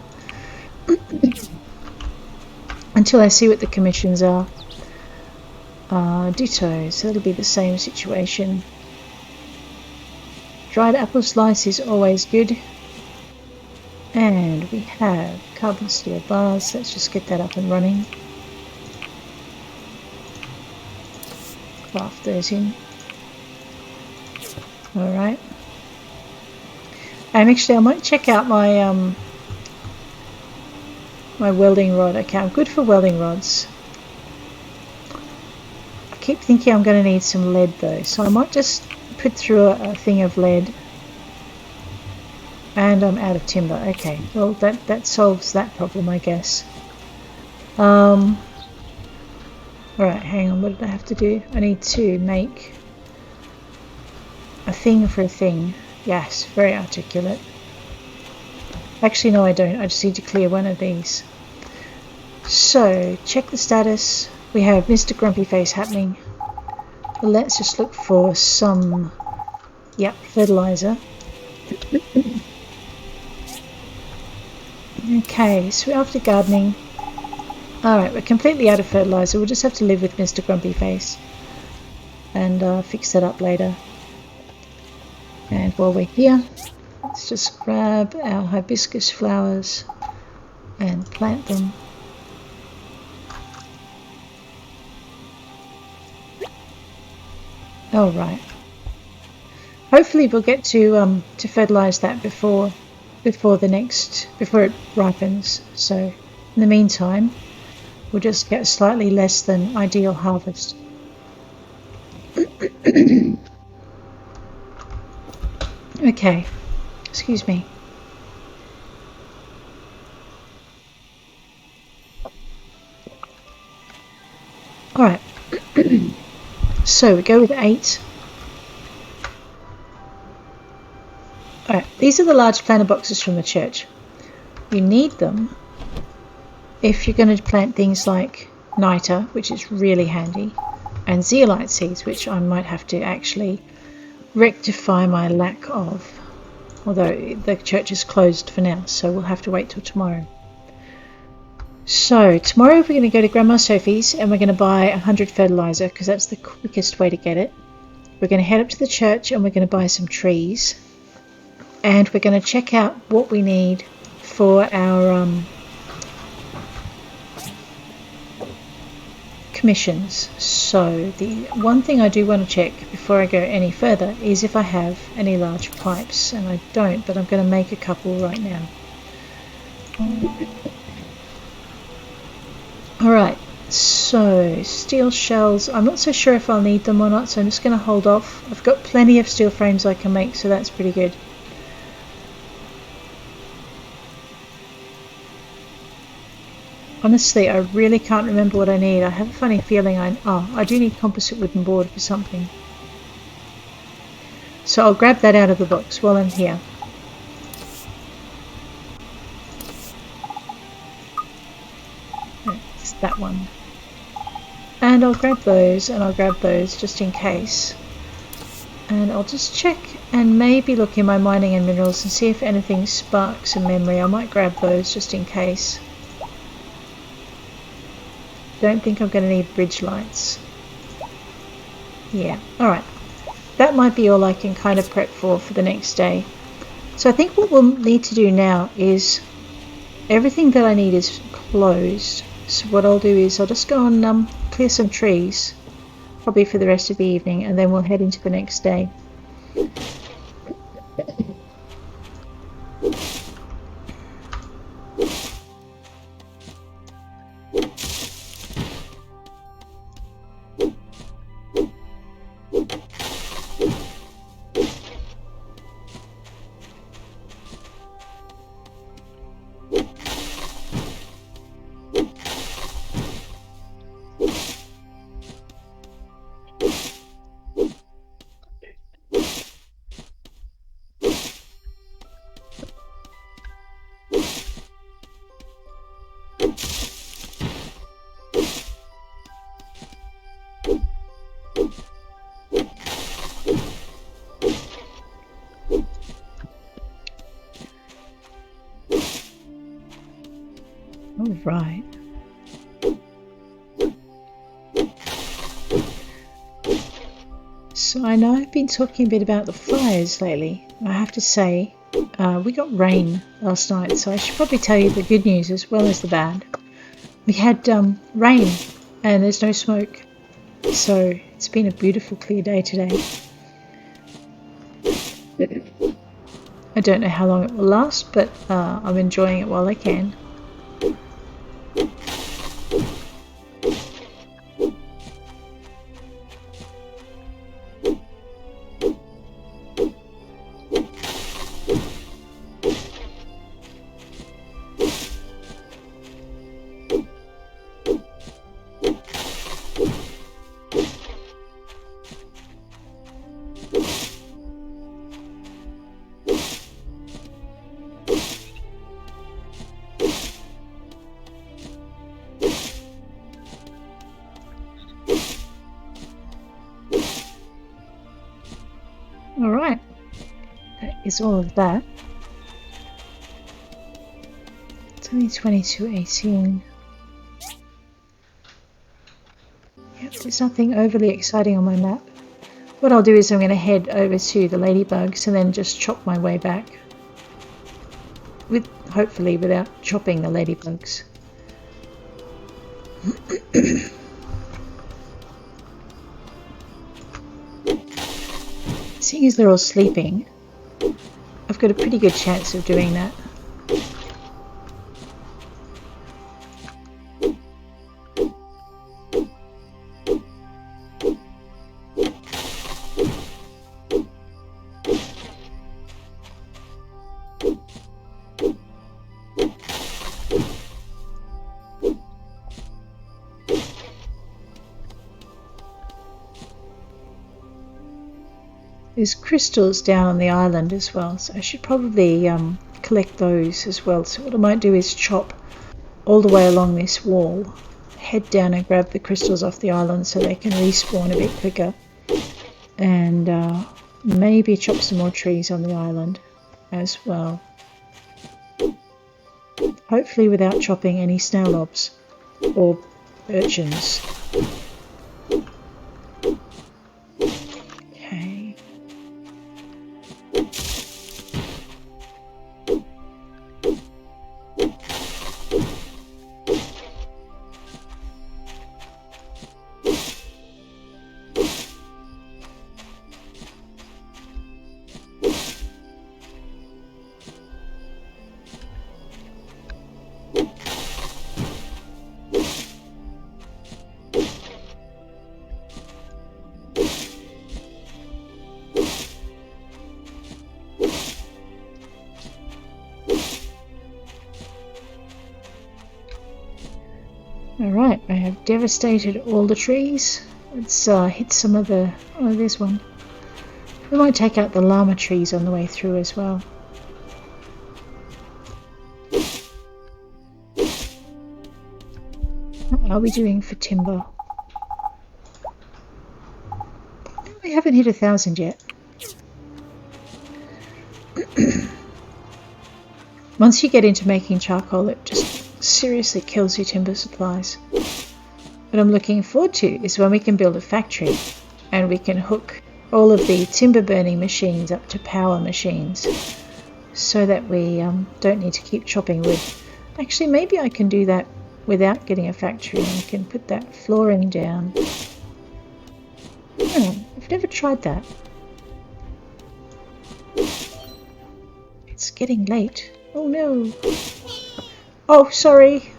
until I see what the commissions are. Ditto, so that'll be the same situation. Dried apple slice is always good. And we have carbon steel bars. Let's just get that up and running. Craft those in. Alright. And actually I might check out my my welding rod. Okay, I'm good for welding rods. I keep thinking I'm going to need some lead though, so I might just put through a thing of lead. And I'm out of timber. Okay, well that solves that problem, I guess. Alright, hang on, what did I have to do? I need to make a thing for a thing. Yes, very articulate. Actually, no, I don't. I just need to clear one of these. So, check the status. We have Mr. Grumpy Face happening. Let's just look for some, fertilizer. Okay, so we're after gardening. Alright, we're completely out of fertilizer. We'll just have to live with Mr. Grumpy Face and fix that up later. And while we're here, let's just grab our hibiscus flowers and plant them. All right. Hopefully we'll get to fertilize that before it ripens. So in the meantime, we'll just get a slightly less than ideal harvest. Okay, excuse me. Alright, so we go with 8. Alright, these are the large planter boxes from the church. You need them if you're going to plant things like niter, which is really handy, and zeolite seeds, which I might have to actually rectify my lack of, although the church is closed for now, so we'll have to wait till tomorrow. So tomorrow we're going to go to Grandma Sophie's and we're going to buy 100 fertilizer because that's the quickest way to get it. We're going to head up to the church and we're going to buy some trees, and we're going to check out what we need for our commissions. So the one thing I do want to check before I go any further is if I have any large pipes, and I don't, but I'm going to make a couple right now. Alright, so steel shells, I'm not so sure if I'll need them or not, so I'm just going to hold off. I've got plenty of steel frames I can make, so that's pretty good. Honestly, I really can't remember what I need. I have a funny feeling I do need composite wooden board for something. So I'll grab that out of the box while I'm here. It's that one. And I'll grab those, and I'll grab those just in case. And I'll just check and maybe look in my mining and minerals and see if anything sparks in memory. I might grab those just in case. Don't think I'm going to need bridge lights. Yeah, alright. That might be all I can kind of prep for the next day. So I think what we'll need to do now is everything that I need is closed. So what I'll do is I'll just go and clear some trees, probably for the rest of the evening, and then we'll head into the next day. Right. So I know I've been talking a bit about the fires lately. I have to say, we got rain last night, so I should probably tell you the good news as well as the bad. We had rain and there's no smoke, so it's been a beautiful clear day today. I don't know how long it will last, but I'm enjoying it while I can. Alright, that is all of that. It's only 22:18. Yep, there's nothing overly exciting on my map. What I'll do is I'm going to head over to the ladybugs and then just chop my way back. Hopefully without chopping the ladybugs. Seeing as they're all sleeping, I've got a pretty good chance of doing that. There's crystals down on the island as well, so I should probably collect those as well. So what I might do is chop all the way along this wall, head down and grab the crystals off the island so they can respawn a bit quicker, and maybe chop some more trees on the island as well. Hopefully without chopping any snail lobs or urchins. Alright, I have devastated all the trees. Let's hit some of the... oh, there's one. We might take out the llama trees on the way through as well. What are we doing for timber? We haven't hit 1,000 yet. Once you get into making charcoal, it just seriously kills your timber supplies. What I'm looking forward to is when we can build a factory and we can hook all of the timber burning machines up to power machines so that we don't need to keep chopping wood. Actually, maybe I can do that without getting a factory and we can put that flooring down. Oh, I've never tried that. It's getting late. Oh no. Oh, sorry.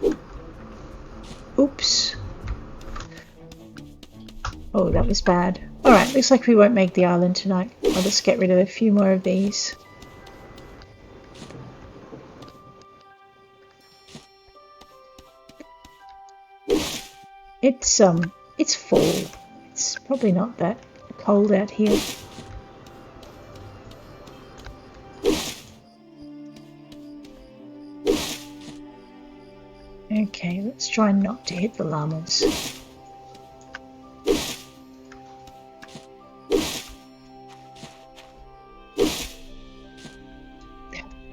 Oops. Oh, that was bad. Alright, looks like we won't make the island tonight. I'll just get rid of a few more of these. It's fall. It's probably not that cold out here. Okay, let's try not to hit the llamas.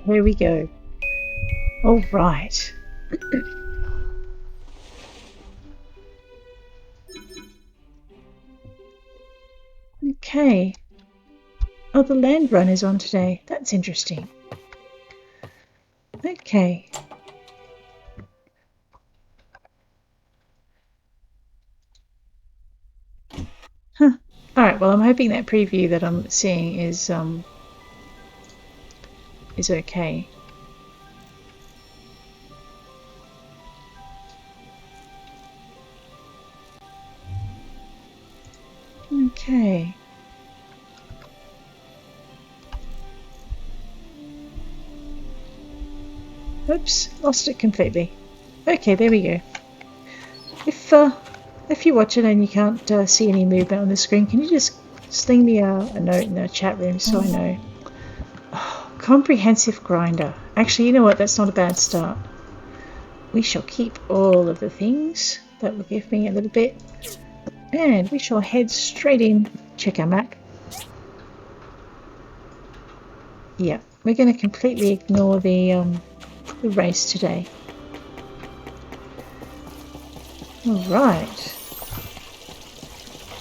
There we go. All right. Okay. Oh, the land run is on today. That's interesting. Okay. Huh. Alright, well I'm hoping that preview that I'm seeing is okay. Okay. Oops, lost it completely. Okay, there we go. If you watch it and you can't see any movement on the screen, can you just sling me a note in the chat room so I know? Oh, comprehensive grinder. Actually, you know what? That's not a bad start. We shall keep all of the things. That will give me a little bit. And we shall head straight in. Check our map. Yeah, we're going to completely ignore the race today. Alright.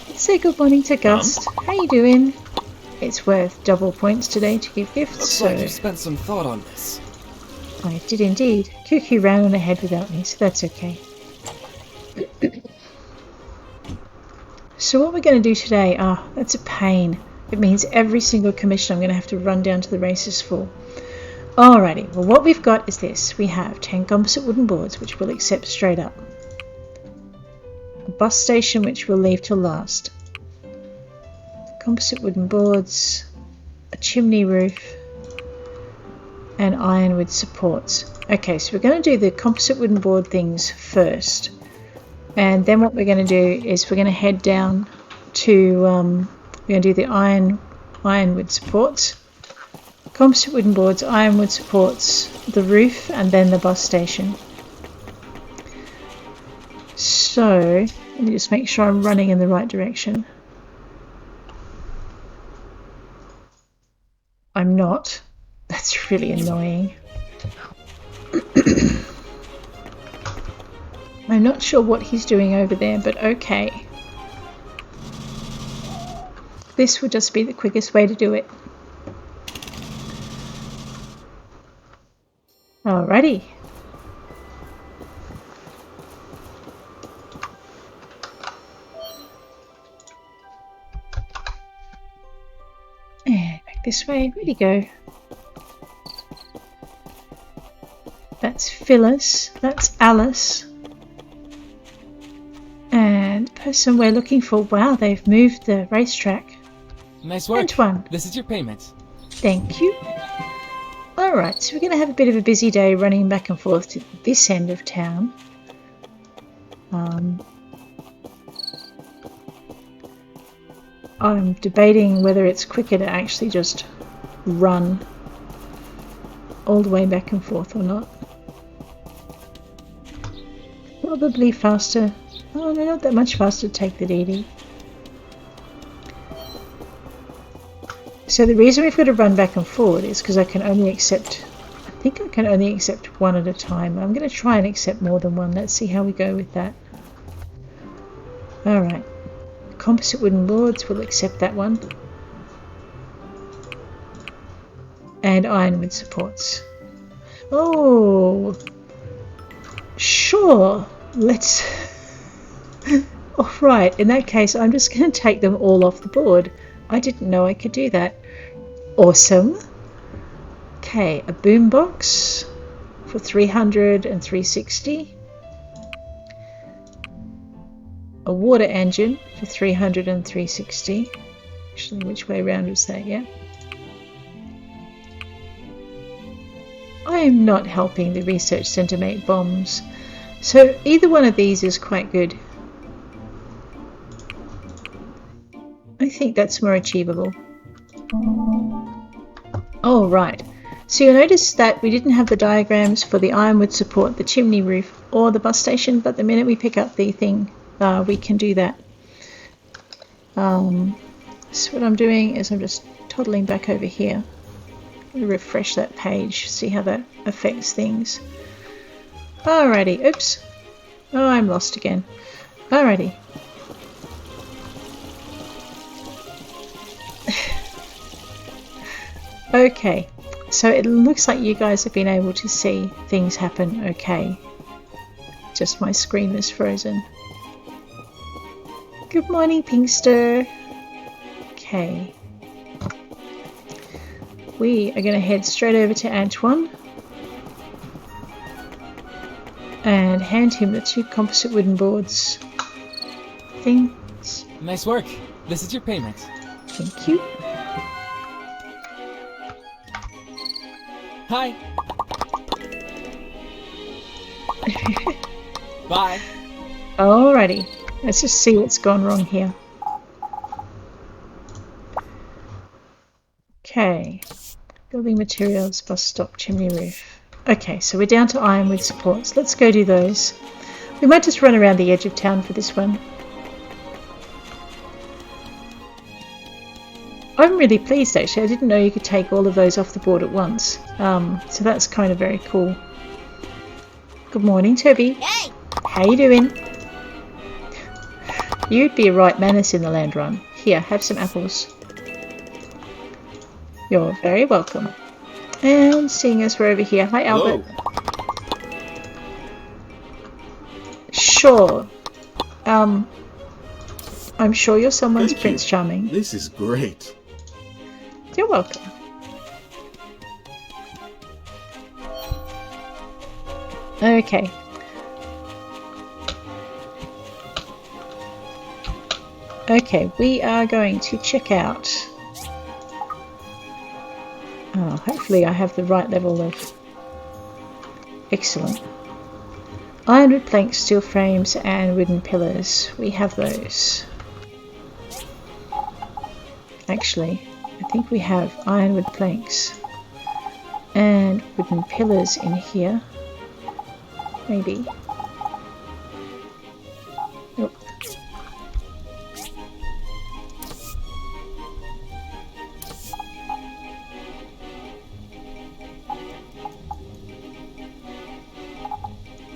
Let's say good morning to Gust. How you doing? It's worth double points today to give gifts. Looks so like you've spent some thought on this. I did indeed. Cuckoo ran on ahead without me, so that's okay. So what we're going to do today, that's a pain. It means every single commission I'm going to have to run down to the races for. Alrighty, well what we've got is this. We have 10 composite wooden boards, which we'll accept straight up. A bus station, which we'll leave till last. Composite wooden boards, a chimney roof, and ironwood supports. Okay, so we're going to do the composite wooden board things first. And then what we're going to do is we're going to head down to, we're going to do the ironwood supports, composite wooden boards, ironwood supports, the roof, and then the bus station. So, let me just make sure I'm running in the right direction. I'm not. That's really annoying. I'm not sure what he's doing over there, but okay. This would just be the quickest way to do it. Alrighty. And back this way. Where'd he go? That's Phyllis. That's Alice. And the person we're looking for, wow, they've moved the racetrack. Nice work. Antoine. This is your payment. Thank you. Alright, so we're going to have a bit of a busy day running back and forth to this end of town. I'm debating whether it's quicker to actually just run all the way back and forth or not. Probably faster. Oh no, not that much faster to take the DD. So the reason we've got to run back and forward is because I can only accept, I think I can only accept one at a time. I'm going to try and accept more than one. Let's see how we go with that. Alright. Composite wooden boards, we'll accept that one. And ironwood supports. Oh, sure. Let's... Oh, right. In that case, I'm just going to take them all off the board. I didn't know I could do that. Awesome. Okay, a boombox for 300 and 360. A water engine for 300 and 360. Actually, which way around was that? Yeah. I am not helping the research centre make bombs. So either one of these is quite good. I think that's more achievable. Oh, right. So you'll notice that we didn't have the diagrams for the ironwood support, the chimney roof, or the bus station, but the minute we pick up the thing, we can do that. So what I'm doing is I'm just toddling back over here. Refresh that page, see how that affects things. Alrighty, oops. Oh, I'm lost again. Alrighty. Okay, so it looks like you guys have been able to see things happen okay. Just my screen is frozen. Good morning, Pinkster. Okay. We are going to head straight over to Antoine and hand him the 2 composite wooden boards things. Nice work. This is your payment. Thank you. Hi. Bye. Alrighty. Let's just see what's gone wrong here. Okay. Building materials, bus stop, chimney roof. Okay, so we're down to ironwood supports. Let's go do those. We might just run around the edge of town for this one. I'm really pleased actually. I didn't know you could take all of those off the board at once. So that's kind of very cool. Good morning, Toby. Hey! How you doing? You'd be a right menace in the land run. Here, have some apples. You're very welcome. And seeing as we're over here, hi Albert. Sure. I'm sure you're someone's Prince Charming. This is great. You're welcome. Okay. Okay, we are going to check out. Oh, hopefully I have the right level of. Excellent. Ironwood planks, steel frames, and wooden pillars. We have those. Actually, I think we have ironwood planks and wooden pillars in here. Maybe. Nope.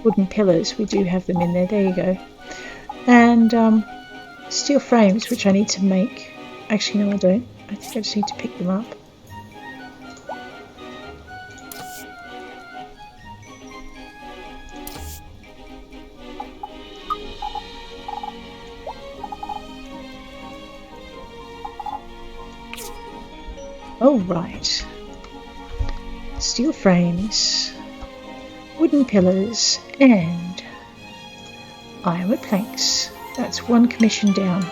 Wooden pillars, we do have them in there. There you go. And steel frames, which I need to make. Actually, no, I don't. I think I just need to pick them up. Oh, right. Steel frames, wooden pillars, and ironwood planks. That's one commission down.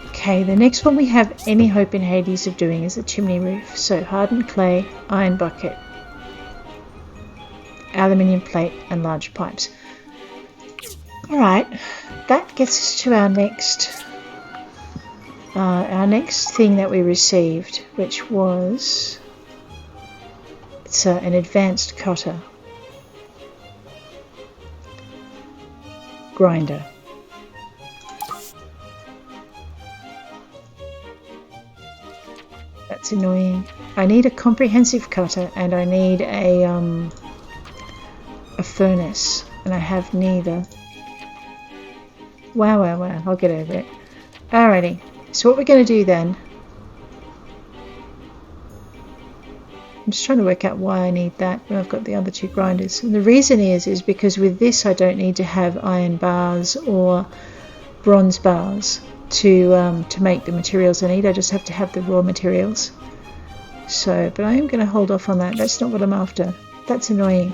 Okay, the next one we have any hope in Hades of doing is a chimney roof. So hardened clay, iron bucket, aluminium plate, and large pipes. Alright, that gets us to our next thing that we received, which was an advanced cutter. Grinder. That's annoying. I need a comprehensive cutter and I need a furnace, and I have neither. Wow, I'll get over it. Alrighty, so what we're going to do then, I'm just trying to work out why I need that when I've got the other two grinders. And the reason is because with this I don't need to have iron bars or bronze bars to make the materials I need. I just have to have the raw materials. So, but I am going to hold off on that. That's not what I'm after. That's annoying.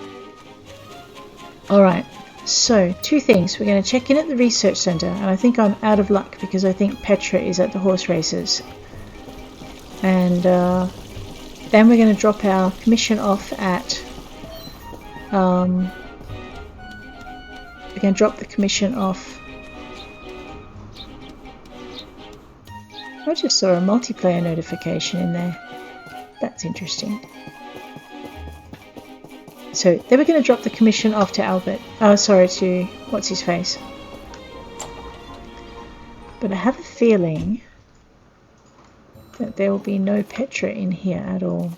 Alright, so two things. We're going to check in at the research centre, and I think I'm out of luck because I think Petra is at the horse races. And then we're going to drop our commission off at we're going to drop the commission off. I just saw a multiplayer notification in there. That's interesting. So then we're going to drop the commission off to Albert. Oh, sorry, to what's his face. But I have a feeling that there will be no Petra in here at all.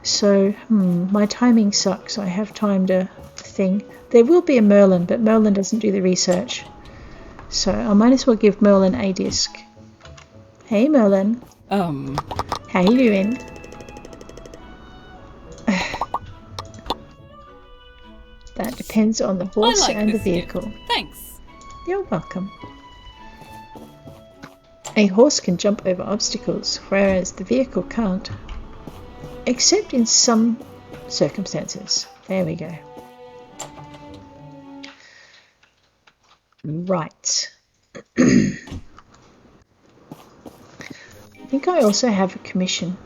So, my timing sucks. I have timed a thing. There will be a Merlin, but Merlin doesn't do the research. So I might as well give Merlin a disc. Hey Merlin. How you doing? That depends on the horse and the vehicle. Gift. Thanks. You're welcome. A horse can jump over obstacles, whereas the vehicle can't. Except in some circumstances. There we go. Right. I think I also have a commission.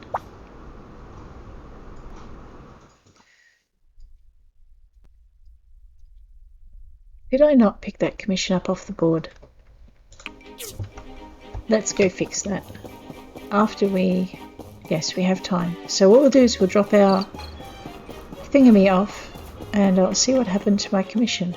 Did I not pick that commission up off the board? Let's go fix that. After we... Yes, we have time. So what we'll do is we'll drop our thingamy off and I'll see what happened to my commission.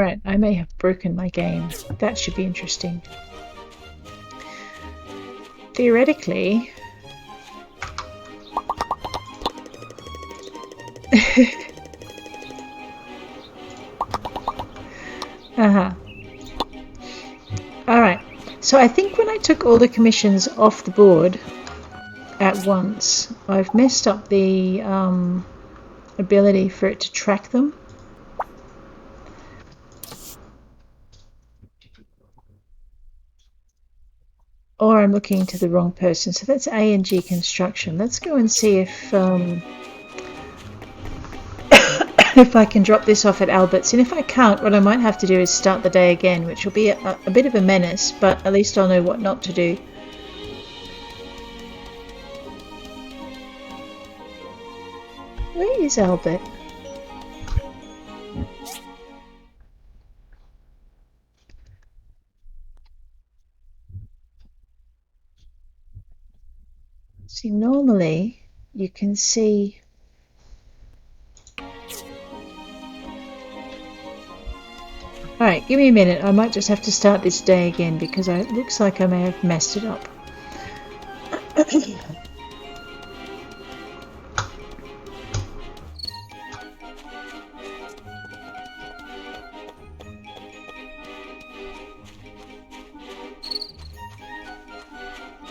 Alright, I may have broken my game. That should be interesting. Theoretically... Alright, so I think when I took all the commissions off the board at once, I've messed up the ability for it to track them. Or I'm looking to the wrong person. So that's A and G construction. Let's go and see if if I can drop this off at Albert's. And if I can't, what I might have to do is start the day again, which will be a bit of a menace, but at least I'll know what not to do. Where is Albert? See, normally you can see... Alright, give me a minute. I might just have to start this day again because it looks like I may have messed it up.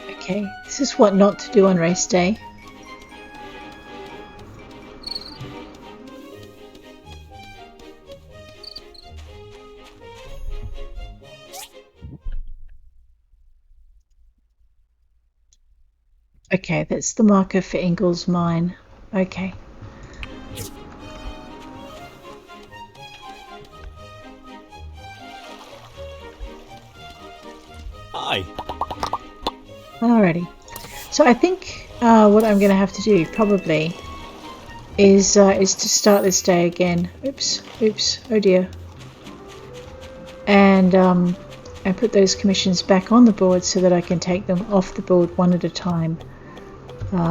Okay, this is what not to do on race day. Okay, that's the marker for Ingalls Mine. Okay. Hi. Alrighty. So I think what I'm going to have to do probably is to start this day again. Oops, oh dear. And put those commissions back on the board so that I can take them off the board one at a time.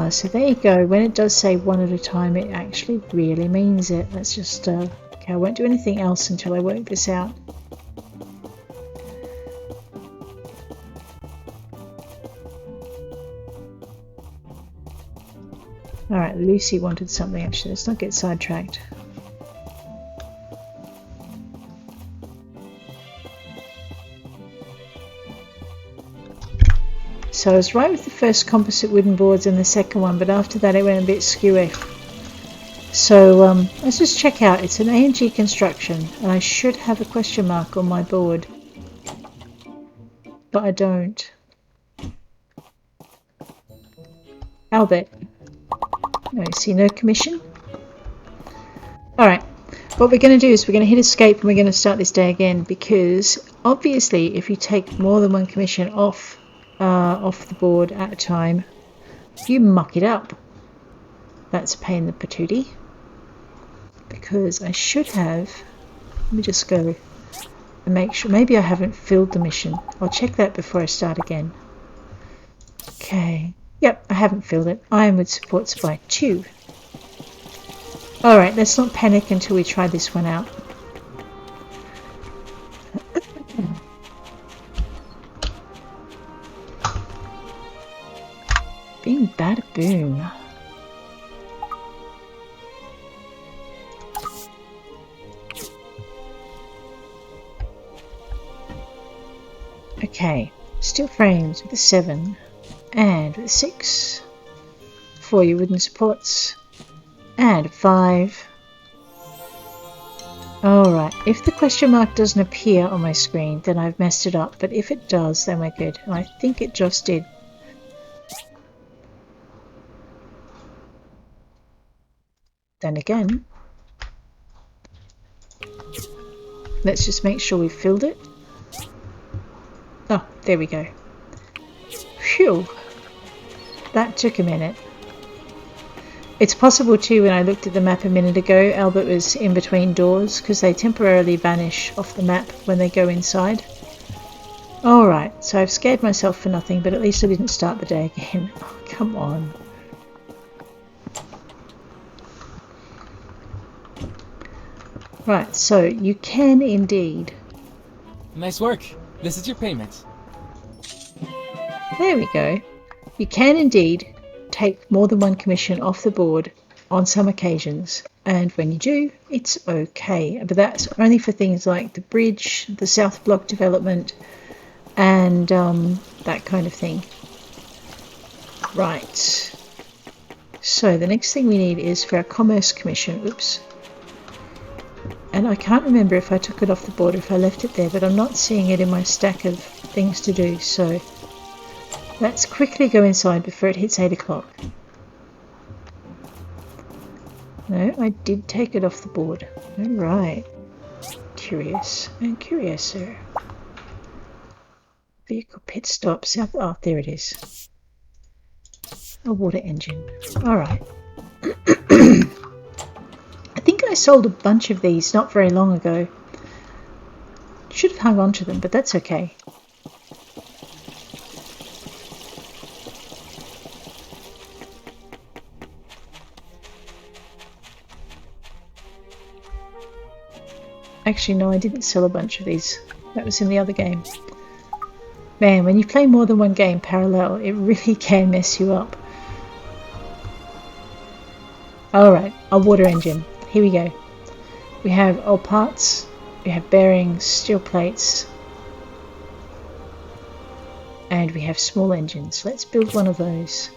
So there you go. When it does say one at a time, it actually really means it. Let's just... okay, I won't do anything else until I work this out. Alright, Lucy wanted something actually. Let's not get sidetracked. So I was right with the first composite wooden boards and the second one, but after that it went a bit skewy. So let's just check out. It's an A&G construction, and I should have a question mark on my board, but I don't. Albert. No, see, no commission. Alright, what we're going to do is we're going to hit escape and we're going to start this day again, because obviously if you take more than one commission off the board at a time, you muck it up. That's a pain in the patootie, because I should have... Let me just go and make sure. Maybe I haven't filled the mission. I'll check that before I start again. Okay. Yep, I haven't filled it. Iron would support supply 2. Alright, let's not panic until we try this one out. Bing bada boom. Okay, steel frames with a 7 and with a 6. 4 your wooden supports and a 5. Alright, if the question mark doesn't appear on my screen, then I've messed it up, but if it does, then we're good. And I think it just did. Then again, let's just make sure we filled it. Oh, there we go. Phew, that took a minute. It's possible too, when I looked at the map a minute ago, Albert was in between doors, because they temporarily vanish off the map when they go inside. Alright, so I've scared myself for nothing, but at least I didn't start the day again. Oh, come on. Right, so you can indeed. Nice work. This is your payment. There we go. You can indeed take more than one commission off the board on some occasions, and when you do, it's okay. But that's only for things like the bridge, the South Block development, and that kind of thing. Right. So the next thing we need is for our commerce commission. Oops. And I can't remember if I took it off the board or if I left it there, but I'm not seeing it in my stack of things to do, so let's quickly go inside before it hits 8 o'clock. No, I did take it off the board. Alright. Curious and curiouser. Vehicle pit stop south. Oh, there it is. A water engine. Alright. I think I sold a bunch of these not very long ago. Should have hung on to them, but that's okay. Actually, no, I didn't sell a bunch of these. That was in the other game. Man, when you play more than one game parallel, it really can mess you up. Alright, a water engine. Here we go. We have old parts, we have bearings, steel plates, and we have small engines. Let's build one of those.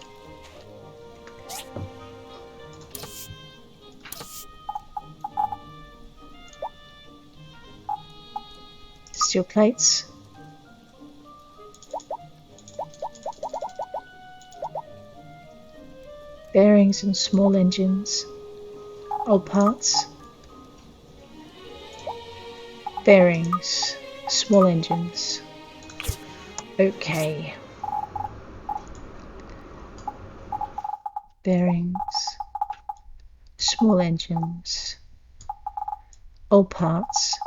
Steel plates. Bearings and small engines. Old parts. Bearings. Small engines. Okay. Bearings. Small engines. Old parts.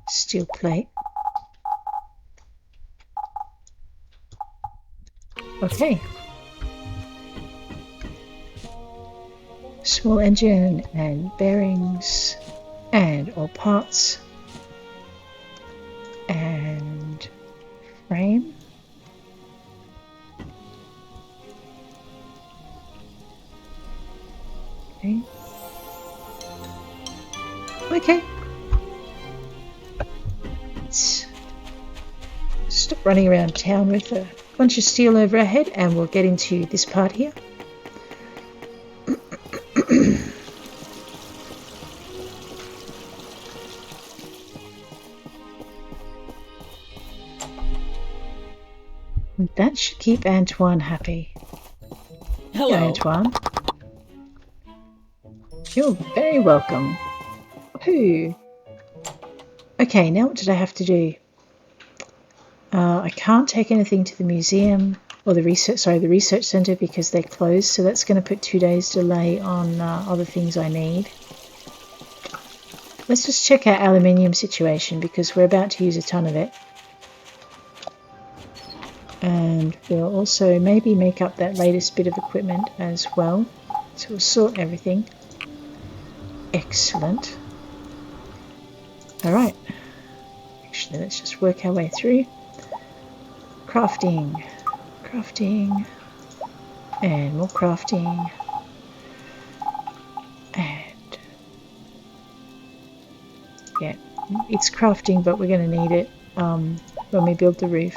Steel plate. Okay. Small engine and bearings and all parts and frame. Okay. Okay. Let's stop running around town with a bunch of steel over our head and we'll get into this part here. That should keep Antoine happy. Hello, Antoine. You're very welcome. Who? Okay, now what did I have to do? I can't take anything to the museum or the research centre because they're closed, so that's going to put 2 days delay on other things I need. Let's just check our aluminium situation because we're about to use a ton of it. And we'll also maybe make up that latest bit of equipment as well. So we'll sort everything. Excellent. Alright. Actually, let's just work our way through. Crafting. Crafting. And more crafting. And yeah, it's crafting, but we're going to need it when we build the roof.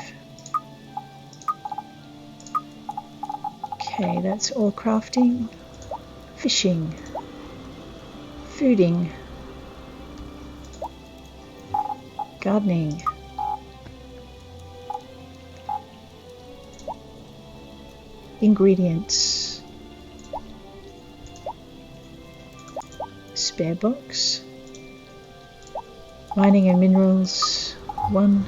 Okay, that's all crafting. Fishing. Fooding. Gardening. Ingredients. Spare box. Mining and minerals. 1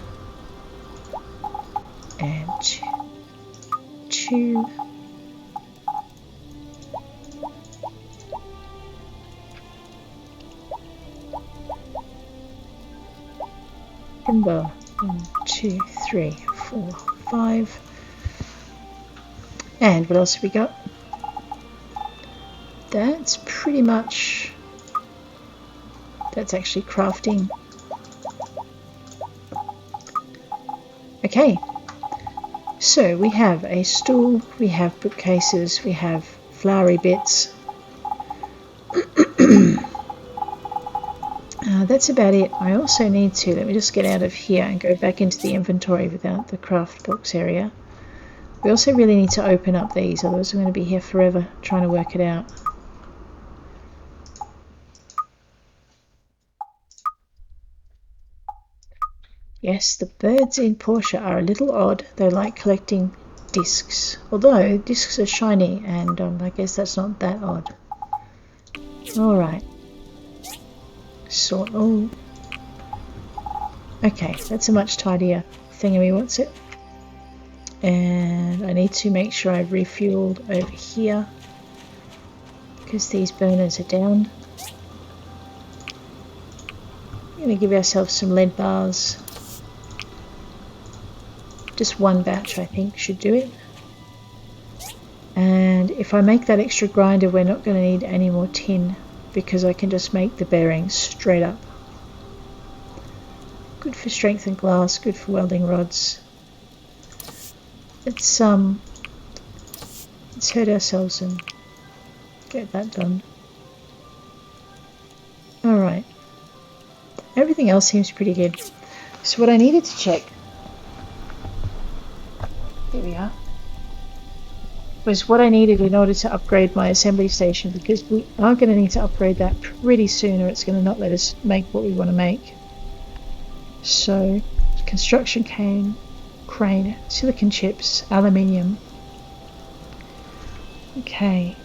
and 2. Timber. 1, 2, 3, 4, 5. And what else have we got? that's pretty much... That's actually crafting. Okay. So we have a stool, we have bookcases, we have flowery bits. That's about it. I also need to, let me just get out of here and go back into the inventory without the craft box area. We also really need to open up these, otherwise I'm going to be here forever trying to work it out. Yes, the birds in Portia are a little odd. They like collecting discs, although discs are shiny, and I guess that's not that odd. Alright. Sort all. Okay, that's a much tidier thingy, what's it? And I need to make sure I've refueled over here because these burners are down. We're going to give ourselves some lead bars. Just one batch I think should do it. And if I make that extra grinder, we're not going to need any more tin because I can just make the bearings straight up. Good for strengthened glass, good for welding rods. Let's hurt ourselves and get that done. Alright. Everything else seems pretty good. So what I needed to check, there we are, was what I needed in order to upgrade my assembly station, because we are going to need to upgrade that pretty soon or it's going to not let us make what we want to make. So, construction crane, silicon chips, aluminium. Okay.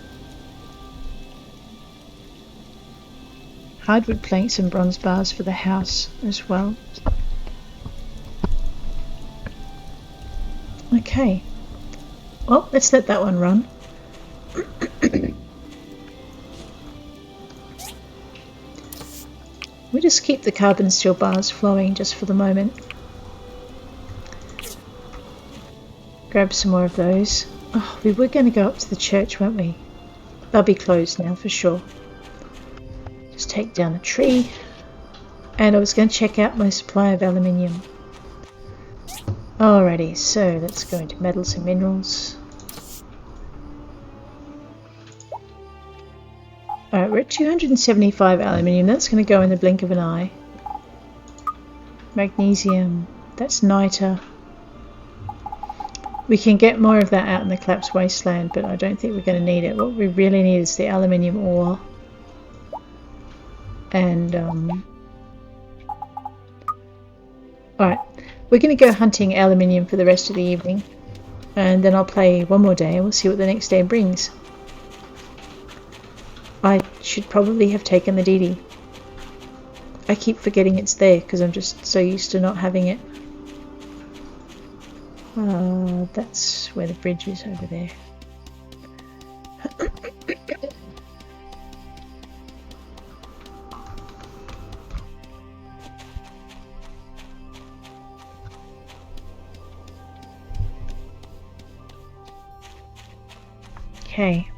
Hardwood planks and bronze bars for the house as well. Okay. Well, let's let that one run. We just keep the carbon steel bars flowing just for the moment. Grab some more of those. Oh, we were going to go up to the church, weren't we? They'll be closed now for sure. Just take down the tree. And I was going to check out my supply of aluminium. Alrighty, so let's go into metals and minerals. Alright, we're at 275 aluminium. That's going to go in the blink of an eye. Magnesium. That's niter. We can get more of that out in the collapsed wasteland, but I don't think we're going to need it. What we really need is the aluminium ore. And, alright, we're going to go hunting aluminium for the rest of the evening. And then I'll play one more day and we'll see what the next day brings. I should probably have taken the DD. I keep forgetting it's there because I'm just so used to not having it. That's where the bridge is over there. Okay.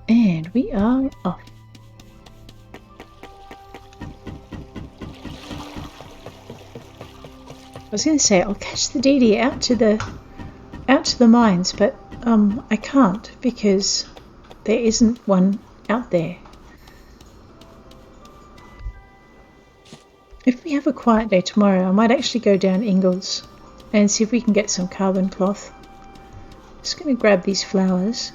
And we are off. I was going to say I'll catch the DD out to the mines, but I can't because there isn't one out there. If we have a quiet day tomorrow, I might actually go down Ingalls and see if we can get some carbon cloth. Just going to grab these flowers.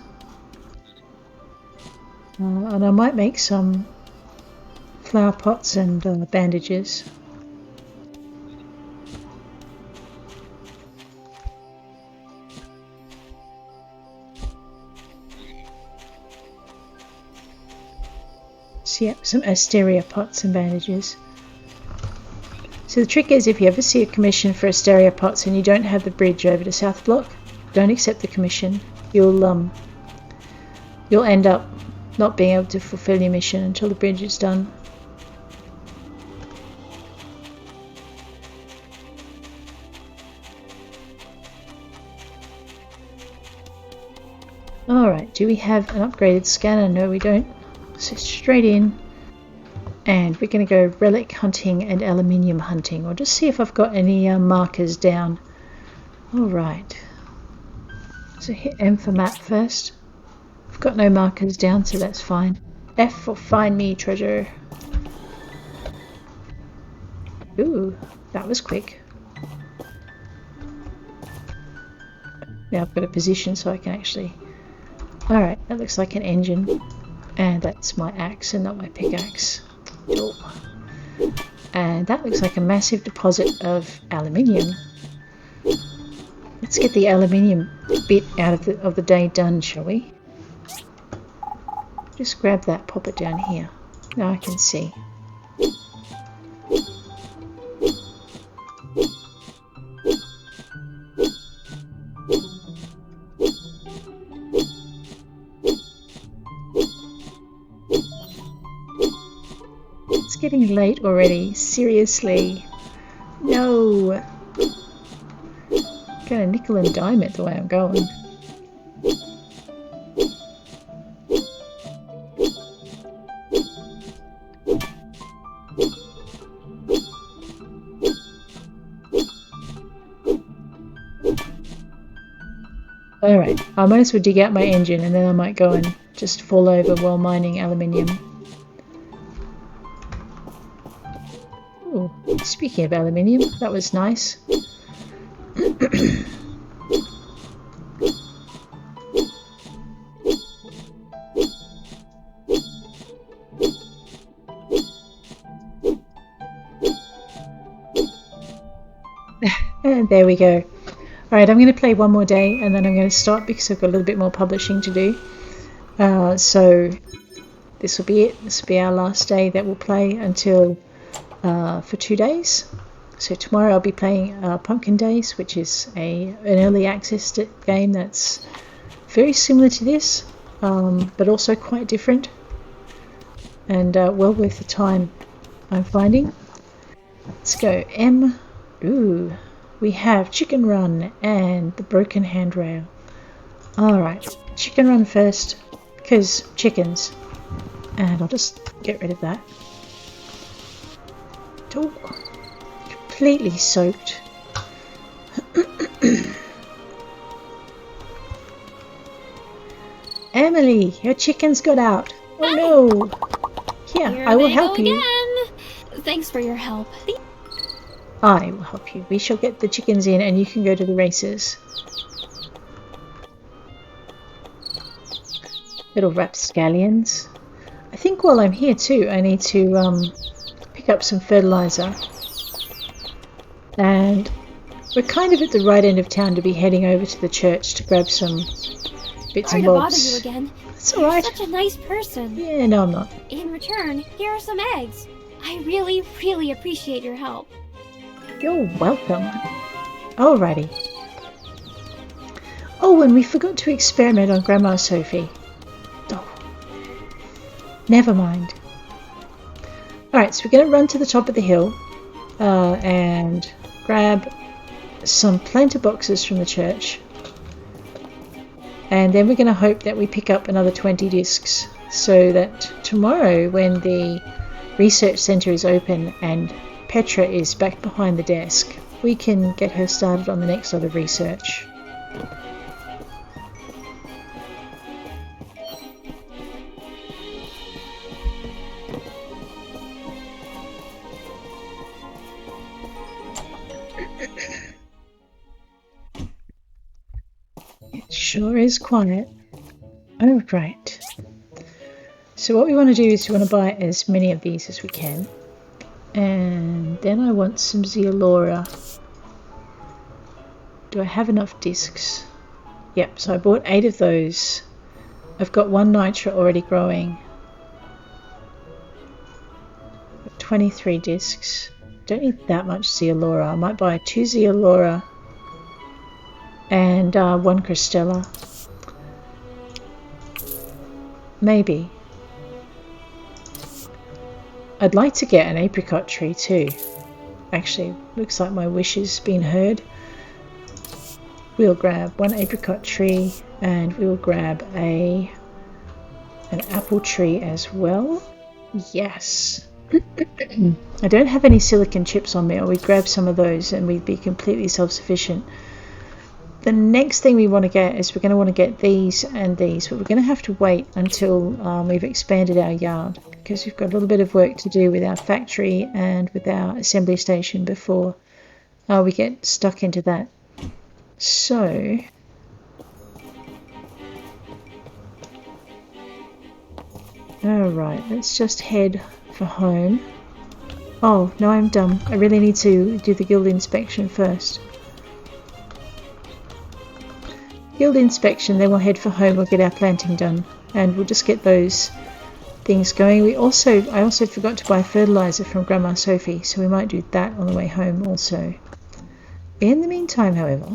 And I might make some flower pots and bandages. So yeah, some asteria pots and bandages. So the trick is, if you ever see a commission for asteria pots and you don't have the bridge over to South Block, don't accept the commission. You'll end up not being able to fulfill your mission until the bridge is done. Alright, do we have an upgraded scanner? No, we don't. So straight in. And we're going to go relic hunting and aluminium hunting. I'll just see if I've got any markers down. Alright. So hit M for map first. I've got no markers down, so that's fine. F for find me treasure. Ooh, that was quick. Now I've got a position so I can actually... Alright, that looks like an engine. And that's my axe and not my pickaxe. Oh. And that looks like a massive deposit of aluminium. Let's get the aluminium bit out of the day done, shall we? Just grab that, pop it down here. Now I can see. It's getting late already. Seriously. No. Gonna nickel and dime it the way I'm going. Alright, I might as well dig out my engine and then I might go and just fall over while mining aluminium. Ooh, speaking of aluminium, that was nice. And there we go. Alright, I'm going to play one more day and then I'm going to stop because I've got a little bit more publishing to do. So this will be it. This will be our last day that we'll play until for 2 days. So tomorrow I'll be playing Pumpkin Days, which is an early access game that's very similar to this, but also quite different and well worth the time, I'm finding. Let's go M. Ooh. We have Chicken Run and the Broken Handrail. Alright, Chicken Run first, because chickens. And I'll just get rid of that. Oh, completely soaked. Emily, your chicken's got out. Oh no. Here, I will help you. Again. Thanks for your help. I will help you. We shall get the chickens in and you can go to the races. Little rapscallions. I think while I'm here too, I need to pick up some fertilizer. And we're kind of at the right end of town to be heading over to the church to grab some bits and bobs. Sorry to bother you again. It's alright. You're such a nice person. Yeah, no I'm not. In return, here are some eggs. I really, really appreciate your help. You're welcome. Alrighty. Oh, and we forgot to experiment on Grandma Sophie. Oh. Never mind. Alright, so we're going to run to the top of the hill and grab some planter boxes from the church. And then we're going to hope that we pick up another 20 discs so that tomorrow when the research centre is open and Petra is back behind the desk, we can get her started on the next lot of research. It sure is quiet. Oh, right. So what we want to do is we want to buy as many of these as we can. And then I want some Zeolora. Do I have enough discs? Yep, so I bought 8 of those. I've got 1 Nitra already growing. 23 discs. Don't need that much Zeolora. I might buy 2 Zeolora and 1 Crystella. Maybe. I'd like to get an apricot tree too. Actually, looks like my wish has been heard. We'll grab 1 apricot tree And we will grab an apple tree as well. Yes. I don't have any silicon chips on me, or we'd grab some of those and we'd be completely self-sufficient. The next thing we want to get is we're going to want to get these and these, but we're going to have to wait until we've expanded our yard, because we've got a little bit of work to do with our factory and with our assembly station before we get stuck into that. So alright, let's just head for home. Oh, no, I'm dumb. I really need to do the guild inspection first. Guild inspection, then we'll head for home, we'll get our planting done, and we'll just get those things going. I also forgot to buy fertilizer from Grandma Sophie, so we might do that on the way home also. In the meantime, however,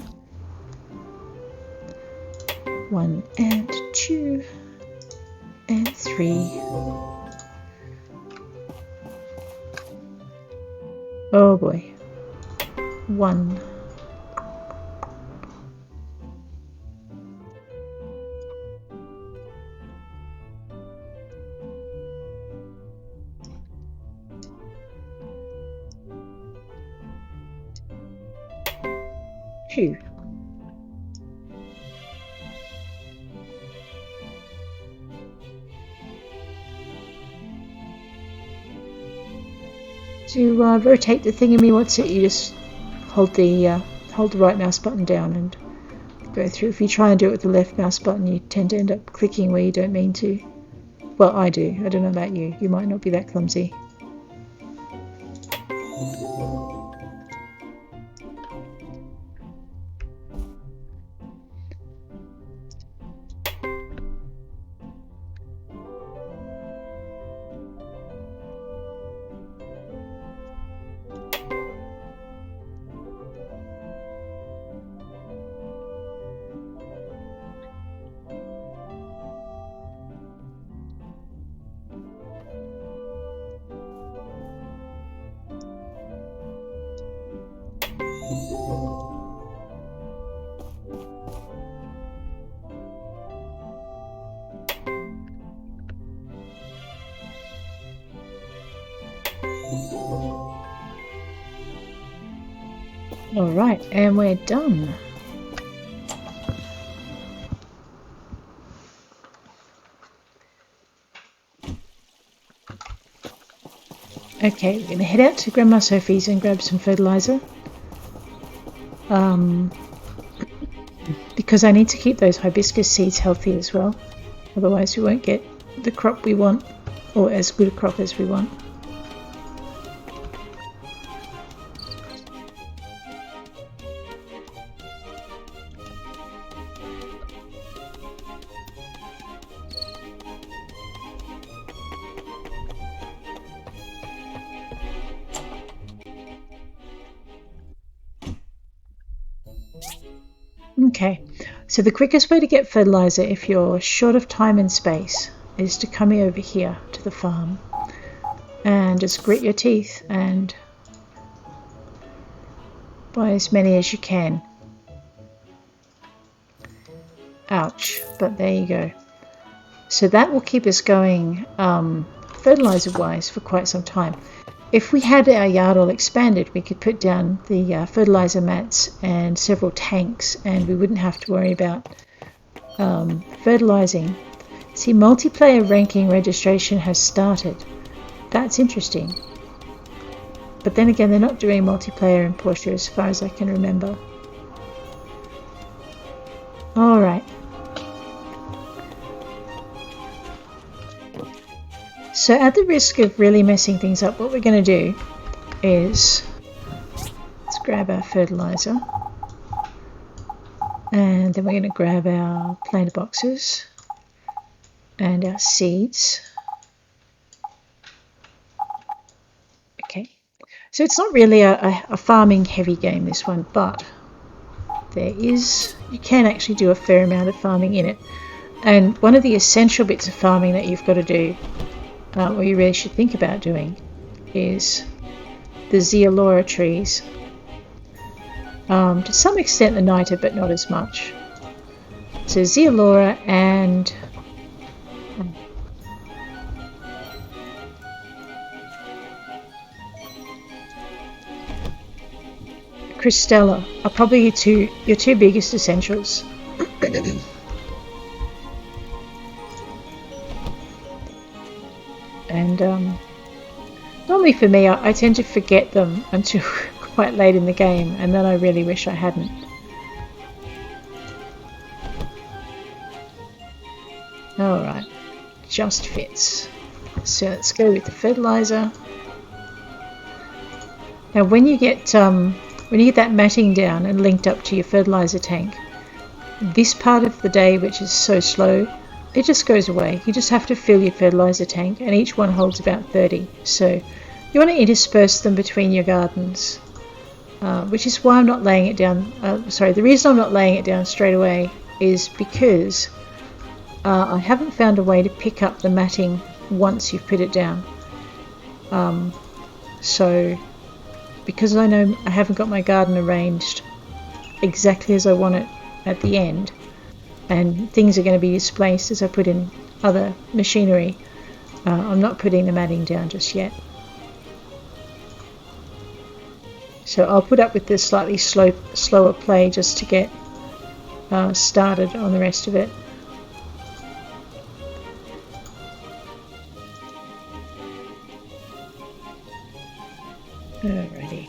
1 and 2 and 3. Oh boy. 1. Phew. To rotate the thingammy, what's it? You just hold the right mouse button down and go through. If you try and do it with the left mouse button, you tend to end up clicking where you don't mean to. Well, I do. I don't know about you. You might not be that clumsy. Alright, and we're done. Okay, we're going to head out to Grandma Sophie's and grab some fertilizer. Because I need to keep those hibiscus seeds healthy as well. Otherwise we won't get the crop we want, or as good a crop as we want. Okay, so the quickest way to get fertilizer if you're short of time and space is to come over here to the farm and just grit your teeth and buy as many as you can. Ouch, but there you go. So that will keep us going fertilizer wise for quite some time. If we had our yard all expanded, we could put down the fertilizer mats and several tanks, and we wouldn't have to worry about fertilizing. See, multiplayer ranking registration has started. That's interesting. But then again, they're not doing multiplayer in Portia as far as I can remember. Alright. So at the risk of really messing things up, what we're going to do is let's grab our fertilizer, and then we're going to grab our planter boxes and our seeds. Okay, so it's not really a farming heavy game, this one, but you can actually do a fair amount of farming in it. And one of the essential bits of farming that you've got to do, or you really should think about doing, is the Zeolora trees. To some extent the Niter, but not as much. So Zeolora and Crystella are probably your two biggest essentials. And normally for me, I tend to forget them until quite late in the game, and then I really wish I hadn't. Alright, just fits. So let's go with the fertilizer. Now when you get that matting down and linked up to your fertilizer tank, this part of the day, which is so slow, it just goes away. You just have to fill your fertilizer tank, and each one holds about 30. So you want to intersperse them between your gardens, which is why I'm not laying it down. The reason I'm not laying it down straight away is because I haven't found a way to pick up the matting once you've put it down. So because I know I haven't got my garden arranged exactly as I want it at the end, and things are going to be displaced as I put in other machinery, I'm not putting the matting down just yet. So I'll put up with this slightly slower play just to get started on the rest of it. Alrighty.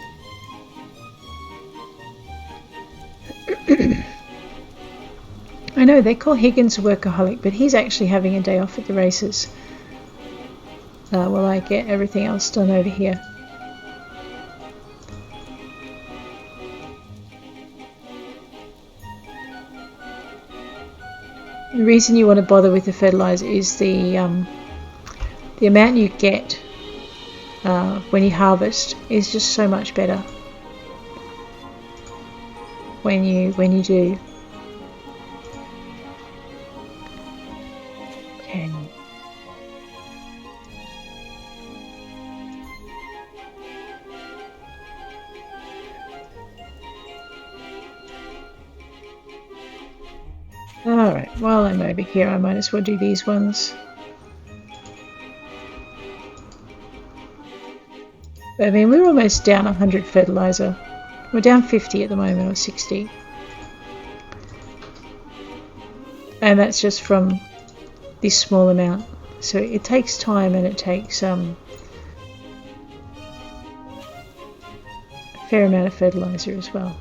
I know they call Higgins a workaholic, but he's actually having a day off at the races while I get everything else done over here. The reason you want to bother with the fertilizer is the amount you get when you harvest is just so much better when you do. Okay. Alright, while I'm over here I might as well do these ones. I mean, we're almost down 100 fertilizer. We're down 50 at the moment, or 60. And that's just from this small amount. So it takes time, and it takes a fair amount of fertilizer as well.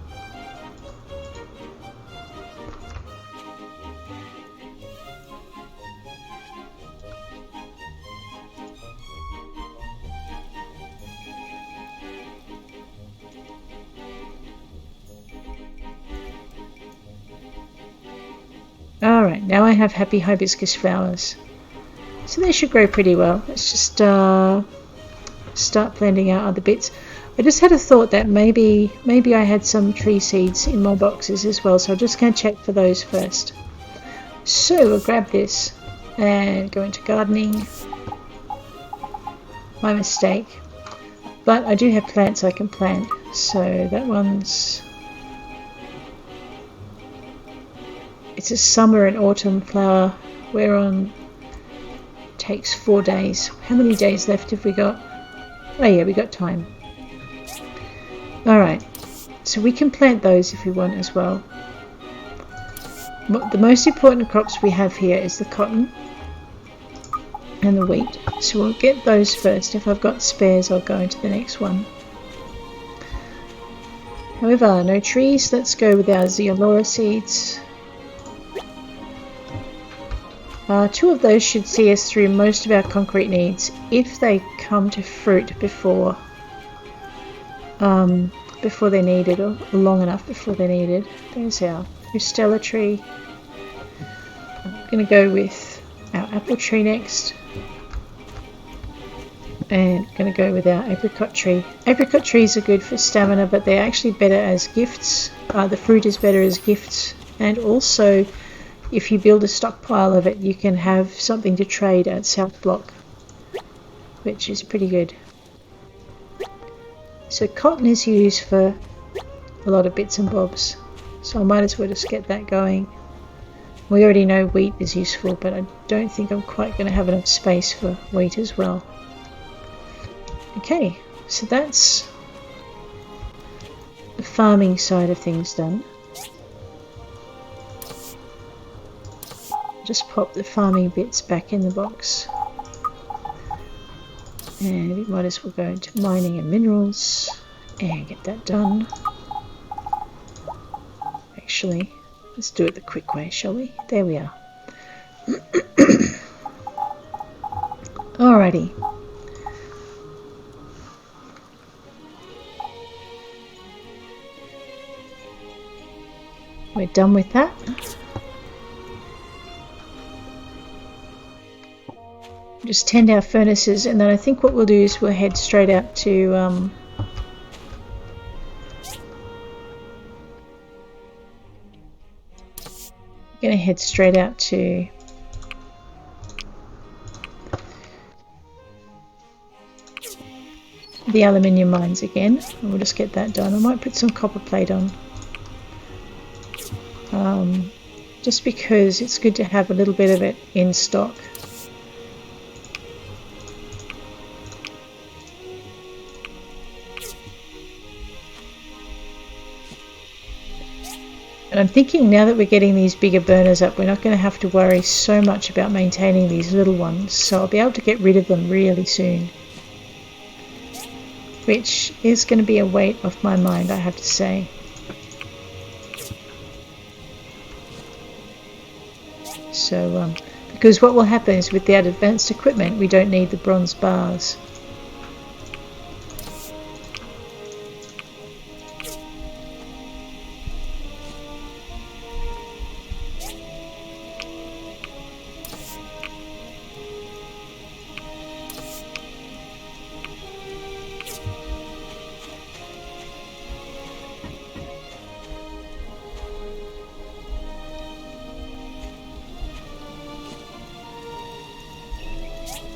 Alright, now I have happy hibiscus flowers. So they should grow pretty well. Let's just start planting out other bits. I just had a thought that maybe I had some tree seeds in my boxes as well, so I'm just going to check for those first. So we'll grab this and go into gardening. My mistake. But I do have plants I can plant, so that one's... It's a summer and autumn flower. We're on... takes 4 days. How many days left have we got? Oh yeah, we got time. Alright, so we can plant those if we want as well. The most important crops we have here is the cotton and the wheat. So we'll get those first. If I've got spares, I'll go into the next one. However, no trees. Let's go with our Zeolora seeds. 2 of those should see us through most of our concrete needs if they come to fruit before they're needed, or long enough before they're needed. There's our Crystella tree. I'm going to go with our apple tree next. And going to go with our apricot tree. Apricot trees are good for stamina, but they're actually better as gifts. The fruit is better as gifts, and also if you build a stockpile of it, you can have something to trade at South Block, which is pretty good. So cotton is used for a lot of bits and bobs, so I might as well just get that going. We already know wheat is useful, but I don't think I'm quite going to have enough space for wheat as well. Okay, so that's the farming side of things done. Just pop the farming bits back in the box. And we might as well go into mining and minerals and get that done. Actually, let's do it the quick way, shall we? There we are. Alrighty. We're done with that. Just tend our furnaces, and then I think what we'll do is we'll head straight out to gonna head straight out to the aluminium mines again, and we'll just get that done. I might put some copper plate on, just because it's good to have a little bit of it in stock. And I'm thinking now that we're getting these bigger burners up, we're not going to have to worry so much about maintaining these little ones, so I'll be able to get rid of them really soon. Which is going to be a weight off my mind, I have to say. So, because what will happen is with the advanced equipment, we don't need the bronze bars.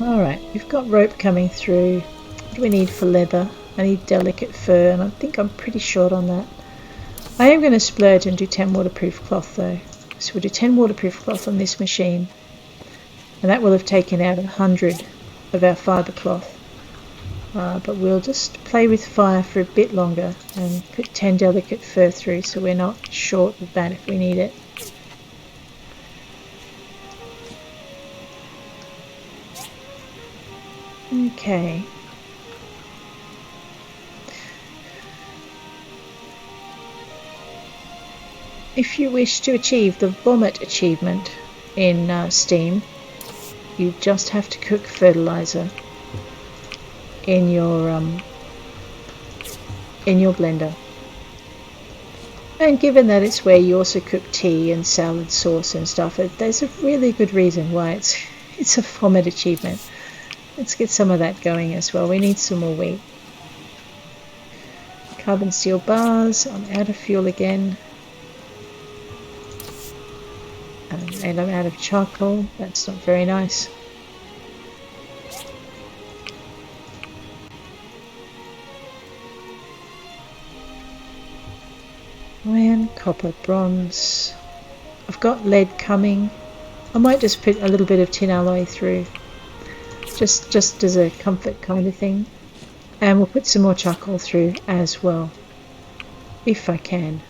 Alright, we've got rope coming through. What do we need for leather? I need delicate fur, and I think I'm pretty short on that. I am going to splurge and do 10 waterproof cloth though. So we'll do 10 waterproof cloth on this machine, and that will have taken out 100 of our fibre cloth. But we'll just play with fire for a bit longer and put 10 delicate fur through so we're not short of that if we need it. Okay. If you wish to achieve the vomit achievement in Steam, you just have to cook fertilizer in your blender. And given that it's where you also cook tea and salad sauce and stuff, there's a really good reason why it's a vomit achievement. Let's get some of that going as well. We need some more wheat. Carbon steel bars. I'm out of fuel again. And I'm out of charcoal. That's not very nice. Iron, copper, bronze. I've got lead coming. I might just put a little bit of tin alloy through. Just as a comfort kind of thing. And we'll put some more charcoal through as well, if I can.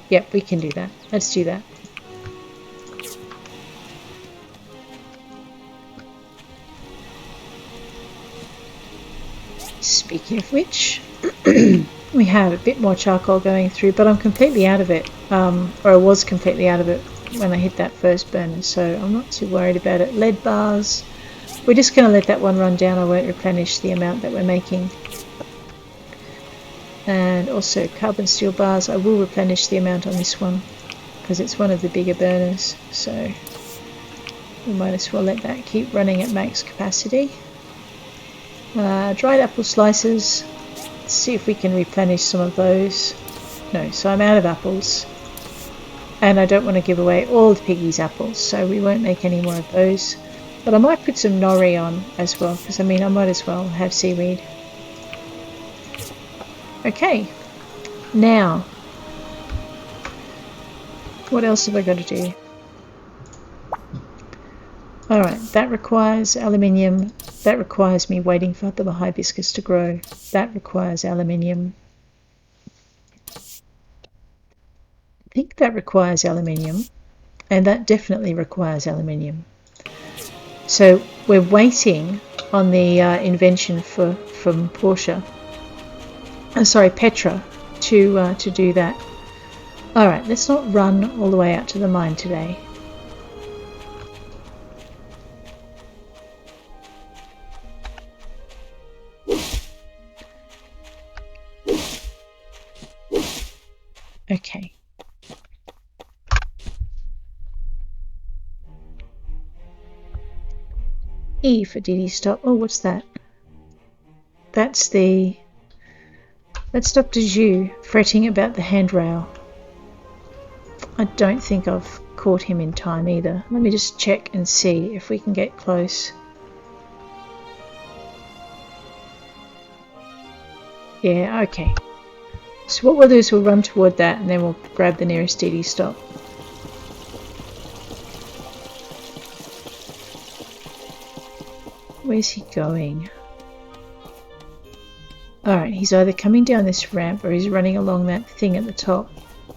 Yep, we can do that. Let's do that. Speaking of which, we have a bit more charcoal going through, but I'm completely out of it, or I was completely out of it when I hit that first burner, so I'm not too worried about it. Lead bars, we're just going to let that one run down. I won't replenish the amount that we're making. And also carbon steel bars, I will replenish the amount on this one because it's one of the bigger burners, so we might as well let that keep running at max capacity. Dried apple slices, let's see if we can replenish some of those. No, so I'm out of apples. And I don't want to give away all the piggies' apples, so we won't make any more of those. But I might put some nori on as well, because I mean I might as well have seaweed. Okay, now What else have I got to do? Alright, that requires aluminium. That requires me waiting for the hibiscus to grow. That requires aluminium. I think that requires aluminium. And that definitely requires aluminium. So we're waiting on the invention from Portia. Sorry, Petra, to do that. Alright, let's not run all the way out to the mine today. Okay. E for Diddy stop. Oh, what's that? That's Dr. Zhu fretting about the handrail. I don't think I've caught him in time either. Let me just check and see if we can get close. Yeah, okay. So what we'll do is we'll run toward that and then we'll grab the nearest DD stop. Where's he going? Alright, he's either coming down this ramp or he's running along that thing at the top,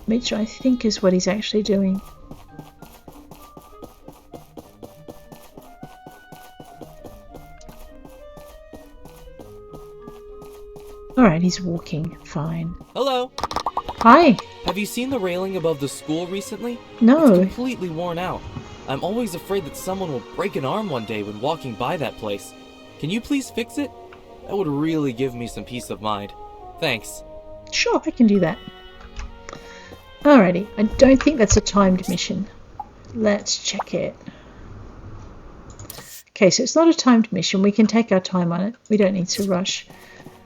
which I think is what he's actually doing. Alright, he's walking. Fine. Hello. Hi. Have you seen the railing above the school recently? No. It's completely worn out. I'm always afraid that someone will break an arm one day when walking by that place. Can you please fix it? That would really give me some peace of mind. Thanks. Sure, I can do that. Alrighty, I don't think that's a timed mission. Let's check it. Okay, so it's not a timed mission. We can take our time on it. We don't need to rush.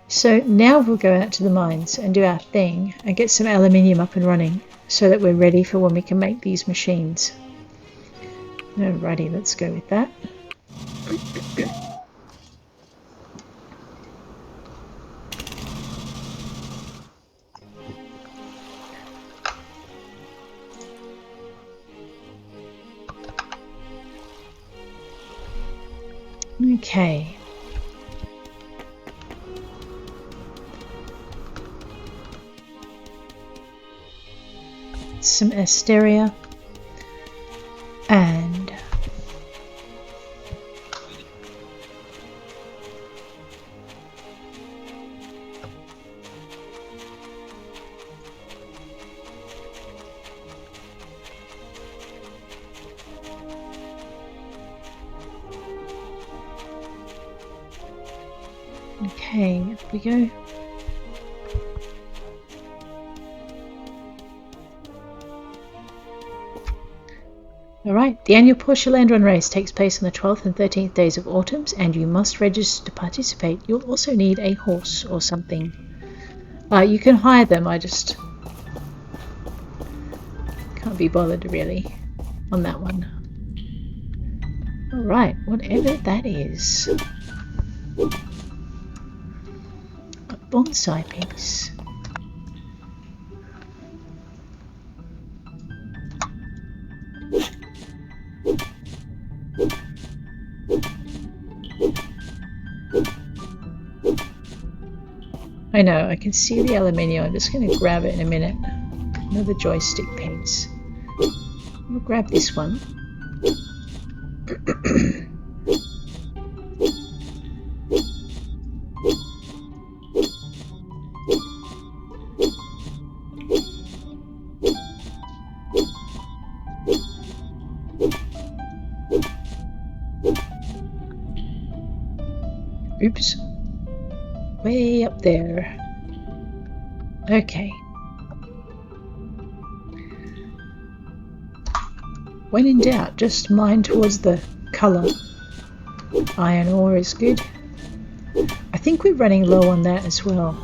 So now we'll go out to the mines and do our thing and get some aluminium up and running so that we're ready for when we can make these machines. Alrighty, let's go with that. Okay. Some asteria and okay, up we go. Alright, the annual Portia Land Run race takes place on the 12th and 13th days of autumn, and you must register to participate. You'll also need a horse or something. You can hire them, I just can't be bothered really on that one. Alright, whatever that is. A bonsai piece. I know, I can see the aluminium. I'm just going to grab it in a minute. Another joystick piece. We'll grab this one. Oops. Way up there. Okay. When in doubt, just mine towards the colour. Iron ore is good. I think we're running low on that as well.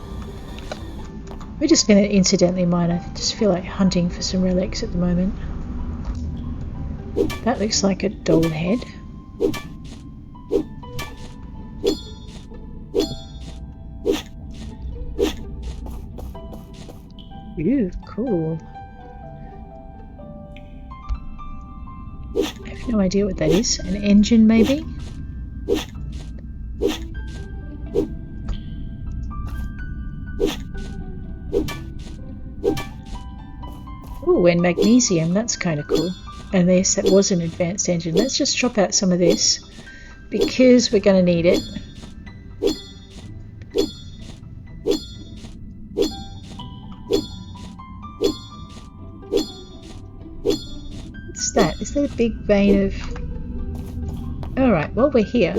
We're just going to incidentally mine. I just feel like hunting for some relics at the moment. That looks like a doll head. Ooh, cool. No idea what that is. An engine, maybe? Ooh, and magnesium. That's kind of cool. And yes, that was an advanced engine. Let's just chop out some of this because we're going to need it. What's that? Is that a big vein of... Alright, well, we're here.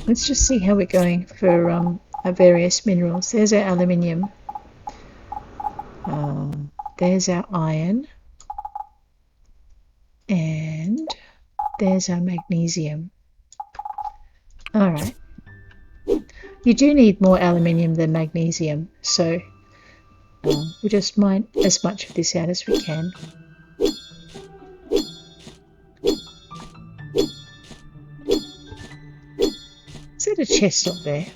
Let's just see how we're going for our various minerals. There's our aluminium. There's our iron. And there's our magnesium. Alright. You do need more aluminium than magnesium, so we'll just mine as much of this out as we can. Is that a chest up there?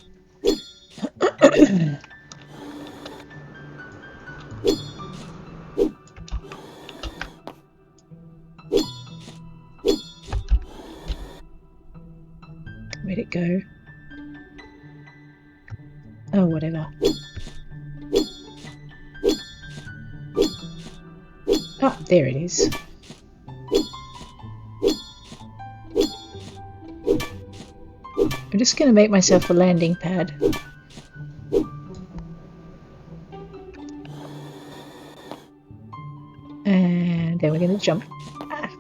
Where'd it go? Oh, whatever. Ah, there it is. I'm just going to make myself a landing pad. And then we're going to jump. Ah,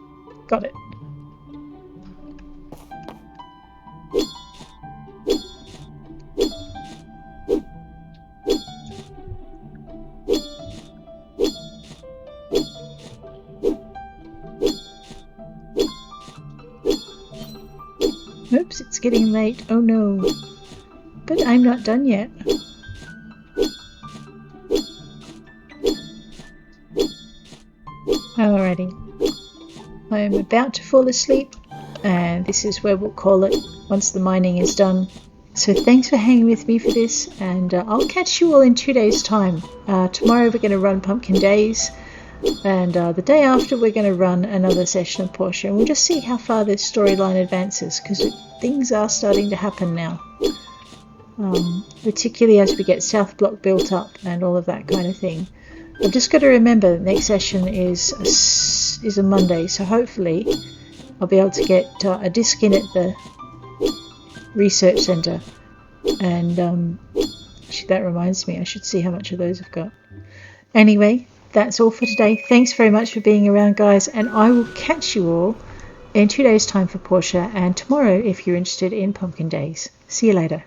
got it. Oops, it's getting late. Oh no. But I'm not done yet. Alrighty. I'm about to fall asleep, and this is where we'll call it once the mining is done. So thanks for hanging with me for this, and I'll catch you all in 2 days' time. Tomorrow we're going to run Pumpkin Days, and the day after we're going to run another session of Portia, and we'll just see how far this storyline advances, because things are starting to happen now. Particularly as we get South Block built up and all of that kind of thing. I've just got to remember that next session is a Monday, so hopefully I'll be able to get a disc in at the research centre. And that reminds me, I should see how much of those I've got. Anyway, that's all for today. Thanks very much for being around, guys, and I will catch you all in 2 days' time for Portia, and tomorrow if you're interested in Pumpkin Days. See you later.